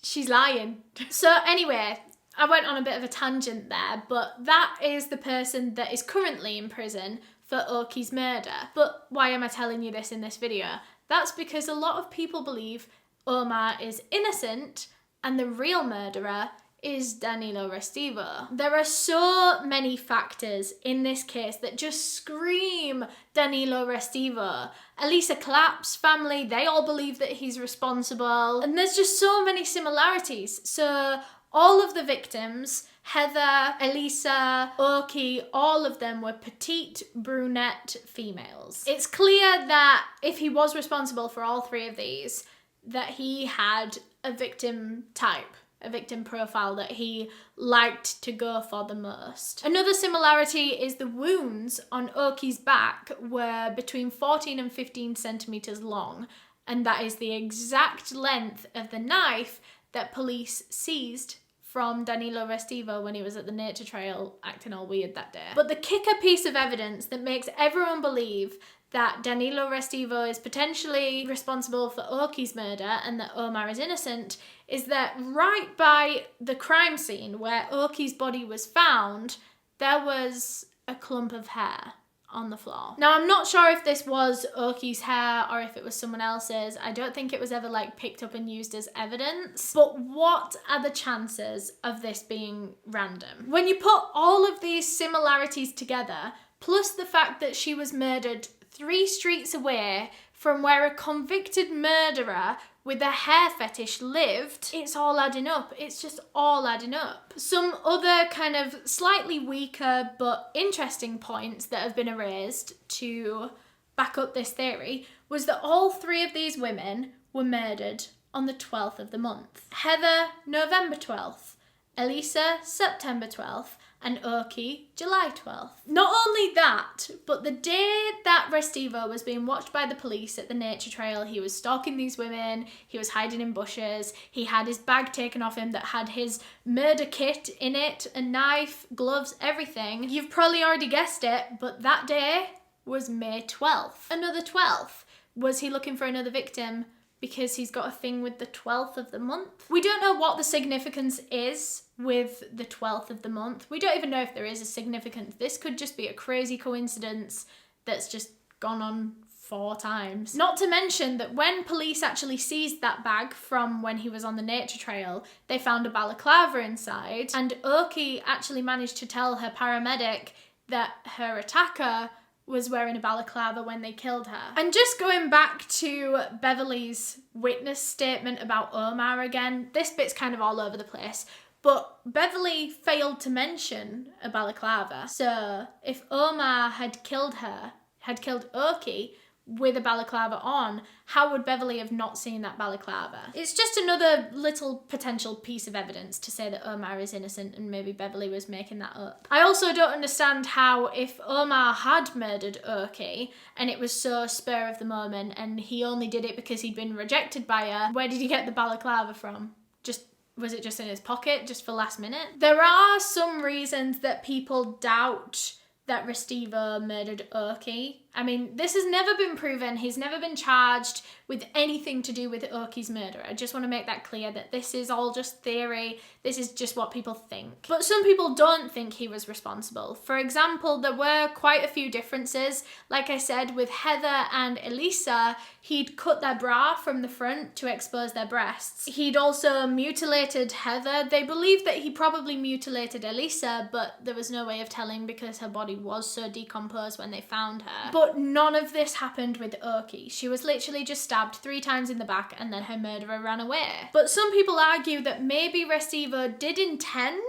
she's lying? So anyway, I went on a bit of a tangent there, but that is the person that is currently in prison for Oki's murder. But why am I telling you this in this video? That's because a lot of people believe Omar is innocent and the real murderer is Danilo Restivo. There are so many factors in this case that just scream Danilo Restivo. Elisa Clapp's family, they all believe that he's responsible. And there's just so many similarities. So all of the victims, Heather, Elisa, Oki, all of them were petite, brunette females. It's clear that if he was responsible for all 3 of these, that he had a victim type, a victim profile that he liked to go for the most. Another similarity is the wounds on Oki's back were between 14 and 15 centimeters long, and that is the exact length of the knife that police seized from Danilo Restivo when he was at the nature trail acting all weird that day. But the kicker piece of evidence that makes everyone believe that Danilo Restivo is potentially responsible for Oki's murder and that Omar is innocent is that right by the crime scene where Oki's body was found, there was a clump of hair on the floor. Now, I'm not sure if this was Oki's hair or if it was someone else's. I don't think it was ever like picked up and used as evidence. But what are the chances of this being random? When you put all of these similarities together, plus the fact that she was murdered 3 streets away from where a convicted murderer with a hair fetish lived, it's all adding up. It's just all adding up. Some other kind of slightly weaker but interesting points that have been raised to back up this theory was that all 3 of these women were murdered on the 12th of the month. Heather, November 12th. Elisa, September 12th. And Oki, July 12th. Not only that, but the day that Restivo was being watched by the police at the nature trail, he was stalking these women, he was hiding in bushes, he had his bag taken off him that had his murder kit in it, a knife, gloves, everything. You've probably already guessed it, but that day was May 12th. Another 12th. Was he looking for another victim? because he's got a thing with the 12th of the month. We don't know what the significance is with the 12th of the month. We don't even know if there is a significance. This could just be a crazy coincidence that's just gone on 4 times. Not to mention that when police actually seized that bag from when he was on the nature trail, they found a balaclava inside, and Oki actually managed to tell her paramedic that her attacker was wearing a balaclava when they killed her. And just going back to Beverly's witness statement about Omar again, this bit's kind of all over the place, but Beverly failed to mention a balaclava. So if Omar had killed Oki with a balaclava on, how would Beverly have not seen that balaclava? It's just another little potential piece of evidence to say that Omar is innocent and maybe Beverly was making that up. I also don't understand how, if Omar had murdered Oki and it was so spur of the moment and he only did it because he'd been rejected by her, where did he get the balaclava from? Was it just in his pocket, just for last minute? There are some reasons that people doubt that Restivo murdered Oki. I mean, this has never been proven. He's never been charged with anything to do with Oki's murder. I just want to make that clear, that this is all just theory. This is just what people think. But some people don't think he was responsible. For example, there were quite a few differences. Like I said, with Heather and Elisa, he'd cut their bra from the front to expose their breasts. He'd also mutilated Heather. They believe that he probably mutilated Elisa, but there was no way of telling because her body was so decomposed when they found her. But none of this happened with Oki. She was literally just stabbed 3 times in the back and then her murderer ran away. But some people argue that maybe Restivo did intend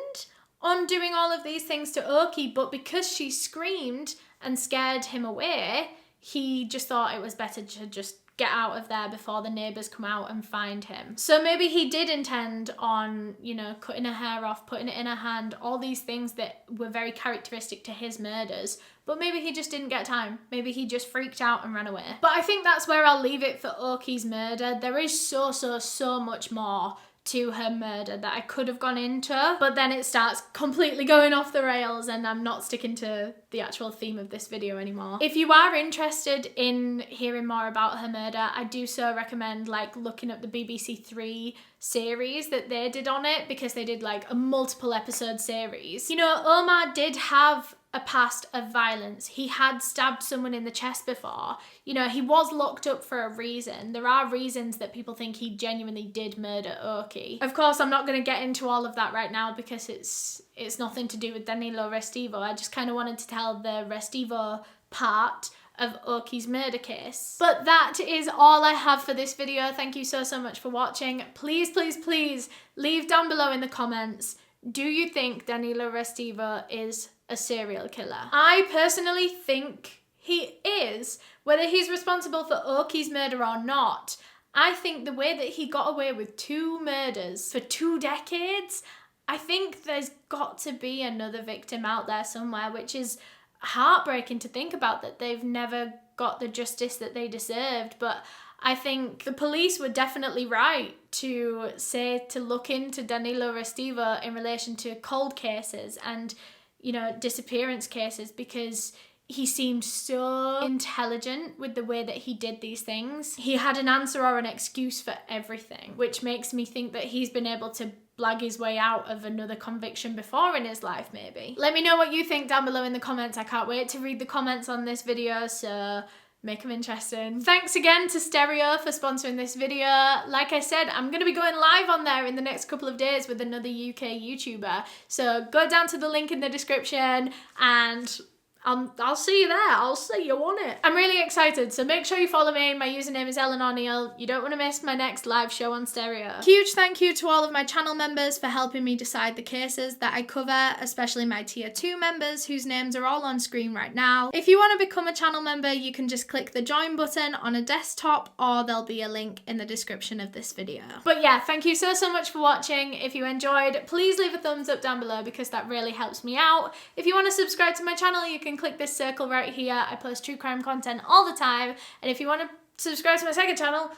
on doing all of these things to Oki, but because she screamed and scared him away, he just thought it was better to just get out of there before the neighbours come out and find him. So maybe he did intend on, you know, cutting her hair off, putting it in her hand, all these things that were very characteristic to his murders, but maybe he just didn't get time. Maybe he just freaked out and ran away. But I think that's where I'll leave it for Oki's murder. There is so much more to her murder that I could have gone into, but then it starts completely going off the rails and I'm not sticking to the actual theme of this video anymore. If you are interested in hearing more about her murder, I do so recommend like looking up the BBC 3 series that they did on it, because they did like a multiple episode series. You know, Omar did have a past of violence. He had stabbed someone in the chest before. You know, he was locked up for a reason. There are reasons that people think he genuinely did murder Oki. Of course, I'm not going to get into all of that right now because it's nothing to do with Danilo Restivo. I just kind of wanted to tell the Restivo part of Oki's murder case. But that is all I have for this video. Thank you so much for watching. Please leave down below in the comments, do you think Danilo Restiva is a serial killer? I personally think he is. Whether he's responsible for Oki's murder or not, I think the way that he got away with 2 murders for 2 decades, I think there's got to be another victim out there somewhere, which is heartbreaking to think about, that they've never got the justice that they deserved. But I think the police were definitely right to say to look into Danilo Restiva in relation to cold cases and, you know, disappearance cases, because he seemed so intelligent with the way that he did these things. He had an answer or an excuse for everything, which makes me think that he's been able to blag his way out of another conviction before in his life, maybe. Let me know what you think down below in the comments. I can't wait to read the comments on this video, so make them interesting. Thanks again to Stereo for sponsoring this video. Like I said, I'm going to be going live on there in the next couple of days with another UK YouTuber. So go down to the link in the description and I'll see you there. I'll see you on it. I'm really excited, so make sure you follow me. My username is Eleanor Neale. You don't want to miss my next live show on Stereo. Huge thank you to all of my channel members for helping me decide the cases that I cover, especially my tier 2 members whose names are all on screen right now. If you want to become a channel member, you can just click the join button on a desktop, or there'll be a link in the description of this video. But yeah, thank you so much for watching. If you enjoyed, please leave a thumbs up down below because that really helps me out. If you want to subscribe to my channel, you can click this circle right here. I post true crime content all the time. And if you want to subscribe to my second channel,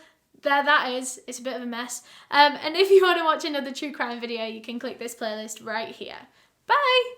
there that is. It's a bit of a mess. And if you want to watch another true crime video, you can click this playlist right here. Bye!